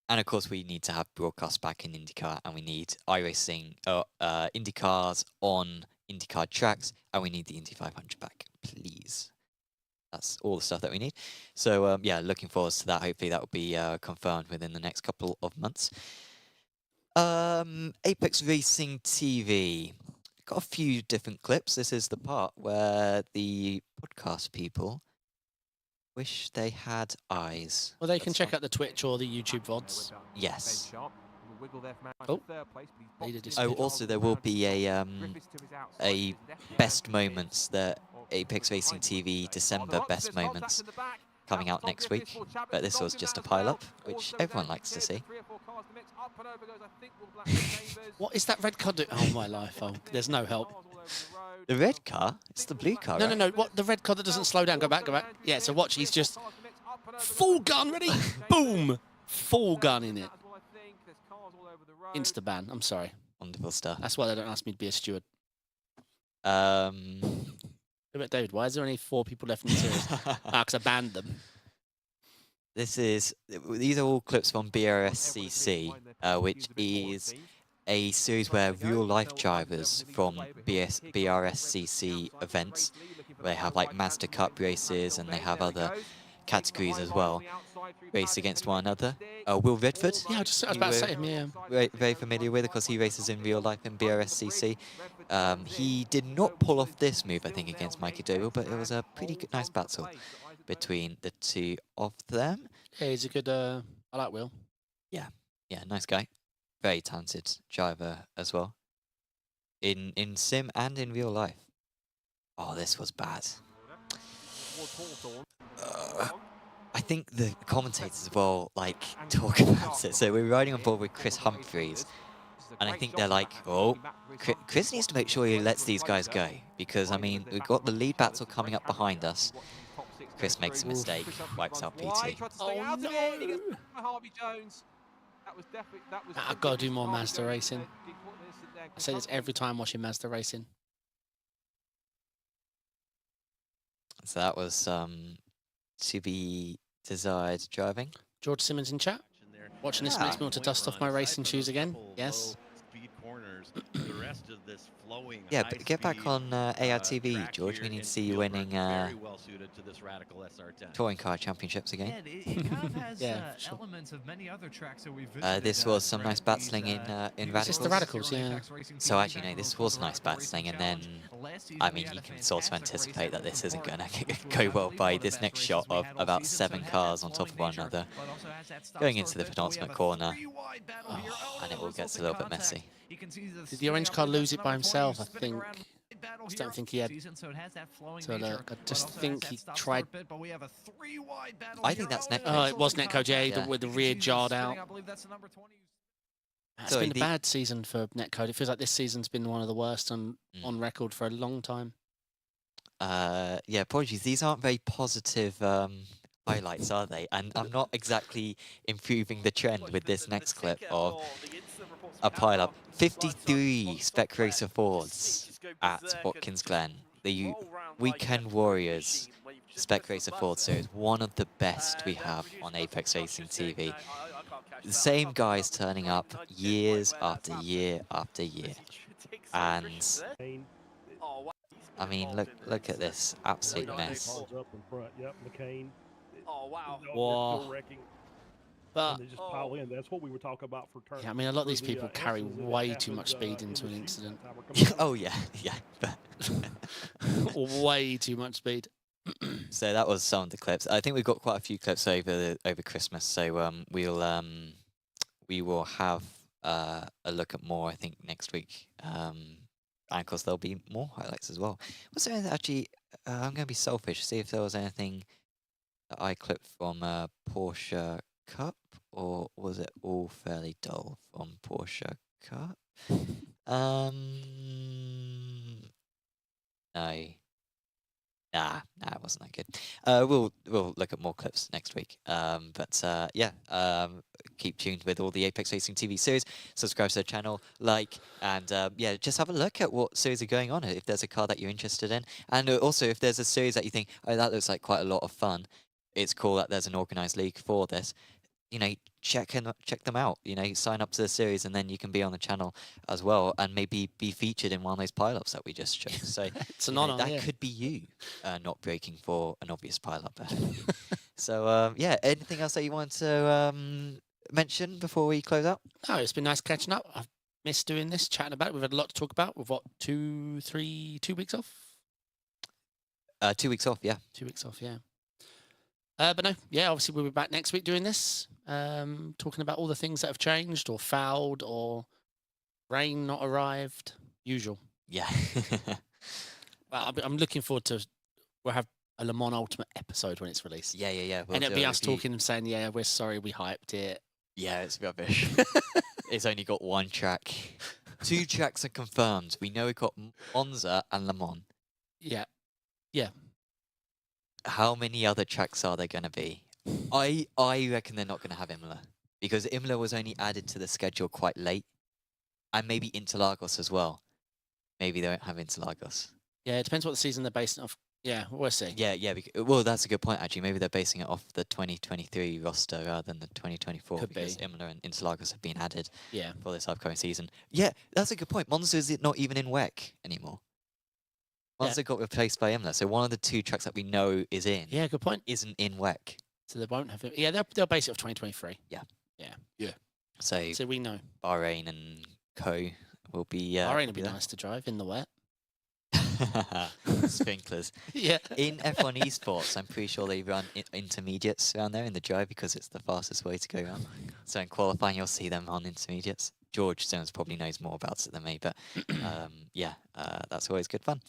And of course, we need to have broadcast back in IndyCar, and we need iRacing, IndyCars on IndyCar tracks, and we need the Indy 500 back, please. That's all the stuff that we need. So yeah, looking forward to that. Hopefully that will be confirmed within the next couple of months. Apex Racing TV. Got a few different clips. This is the part where the podcast people wish they had eyes. Well, they can check out the Twitch or the YouTube VODs. Yes. Oh. Also there will be a best moments, the Apex Racing TV December best moments coming out next week. But this was just a pile-up, which everyone likes to see. What is that red car do? Oh, my life. Oh, there's no help. The red car? It's the blue car, No, right? no, no. What? The red car that doesn't slow down. Go back, go back. Yeah, so watch. He's just full gun ready. Boom. Full gun in it. Insta-ban. I'm sorry. Wonderful stuff. That's why they don't ask me to be a steward. Um... David, why is there only 4 people left in the series? Because I banned them. These are all clips from BRSCC, which is a series where real-life drivers from BRSCC events, where they have like Master Cup races and they have other categories as well, race against one another. Will Redford? Yeah, I was about to say him, yeah. Very familiar with, because he races in real life in BRSCC. He did not pull off this move, I think, against Mikey Doble, but it was a pretty good, nice battle between the two of them. Yeah, he's a good, I like Will. Yeah, nice guy. Very talented driver as well. In sim and in real life. Oh, this was bad. I think the commentators as well, like, talk about it. So we're riding on board with Chris Humphreys, and I think they're like, oh, Chris needs to make sure he lets these guys go, because, I mean, we've got the lead battle coming up behind us. Chris makes a mistake, wipes out PT. Oh, no! I've got to do more Mazda racing. I say this every time watching Mazda racing. So that was to be desired driving. George Simmons in chat. Watching this makes me want to dust off my racing shoes again. Yes. Yeah, but get back on ARTV, George. We need to see you winning touring car championships again. Yeah, sure. This was some nice battling in Radicals. It's the Radicals, yeah. So actually, no, this was nice battling, and then, I mean, you can sort of anticipate that this isn't going to go well by this next shot of about 7 cars on top of one another, going into the penultimate corner, and it all gets a little bit messy. Did the orange car lose it by himself? I think. I just don't think he had. So look, I just think he tried. I think that's Netcode. Oh, it was Netcode, yeah, with the rear jarred out. It's been a bad season for Netcode. It feels like this season's been one of the worst on record for a long time. Yeah, apologies. These aren't very positive highlights, are they? And I'm not exactly improving the trend with this next clip of a pile-up. 53 Spec Racer Fords at Watkins Glen. The Weekend Warriors Spec Racer Ford Series, one of the best we have on Apex Racing TV. The same guys turning up years after year after year. And I mean, look at this absolute mess. Whoa. But and they just pile in. That's what we were talking about for turn. yeah, I mean, a lot of these people carry incidents that way too happened, much speed in into the an season incident. that time are coming up. Oh yeah, yeah. Way too much speed. So that was some of the clips. I think we've got quite a few clips over Christmas. So we will have a look at more. I think next week. And of course there'll be more highlights as well. Was there anything actually? I'm going to be selfish. See if there was anything that I clipped from Porsche Cup, or was it all fairly dull from Porsche Cup? No. Nah, it wasn't that good. We'll look at more clips next week. Keep tuned with all the Apex Racing TV series. Subscribe to the channel, like, and just have a look at what series are going on. If there's a car that you're interested in, and also if there's a series that you think, oh, that looks like quite a lot of fun. It's cool that there's an organised league for this. You know, check them out. You know, sign up to the series, and then you can be on the channel as well, and maybe be featured in one of those pile-ups that we just showed. So It's an honour. that could be you, not breaking for an obvious pile-up ahead of you. So anything else that you want to mention before we close out? No, it's been nice catching up. I've missed doing this, chatting about it. We've had a lot to talk about. We've got 2 weeks off. 2 weeks off, yeah. 2 weeks off, yeah. But no, yeah, obviously we'll be back next week doing this, talking about all the things that have changed or fouled or rain not arrived. Usual. Yeah. Well, I'm looking forward to. We'll have a Le Mans Ultimate episode when it's released. Yeah. And it'll be us talking and saying, yeah, we're sorry we hyped it. Yeah, it's rubbish. It's only got one track. 2 tracks are confirmed. We know we've got Monza and Le Mans. Yeah. How many other tracks are there going to be? I reckon they're not going to have Imola, because Imola was only added to the schedule quite late, and maybe Interlagos as well. Maybe they won't have Interlagos. Yeah, it depends what the season they're based off. Yeah, we'll see. Yeah. Well, that's a good point, actually. Maybe they're basing it off the 2023 roster rather than the 2024, Could because be. Imola and Interlagos have been added Yeah. for this upcoming season. Yeah, that's a good point. Monza is not even in WEC anymore. Monza got replaced by Imola, so one of the 2 tracks that we know is in Yeah, good point. isn't in WEC. So they won't have it. Yeah, they'll base it off 2023. Yeah. So we know. Bahrain and Co will be. Bahrain will be nice to drive in the wet. Sprinklers. Yeah. In F1 esports, I'm pretty sure they run intermediates around there in the drive because it's the fastest way to go around. So in qualifying, you'll see them on intermediates. George Stones probably knows more about it than me, but that's always good fun.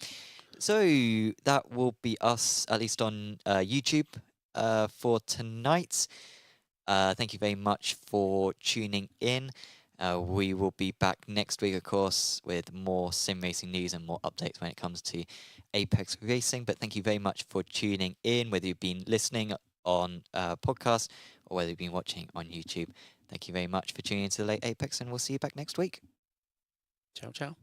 So that will be us, at least on YouTube, for tonight. Thank you very much for tuning in. We will be back next week, of course, with more sim racing news and more updates when it comes to Apex Racing. But thank you very much for tuning in, whether you've been listening on podcast or whether you've been watching on YouTube. Thank you very much for tuning into the Late Apex, and we'll see you back next week. Ciao, ciao.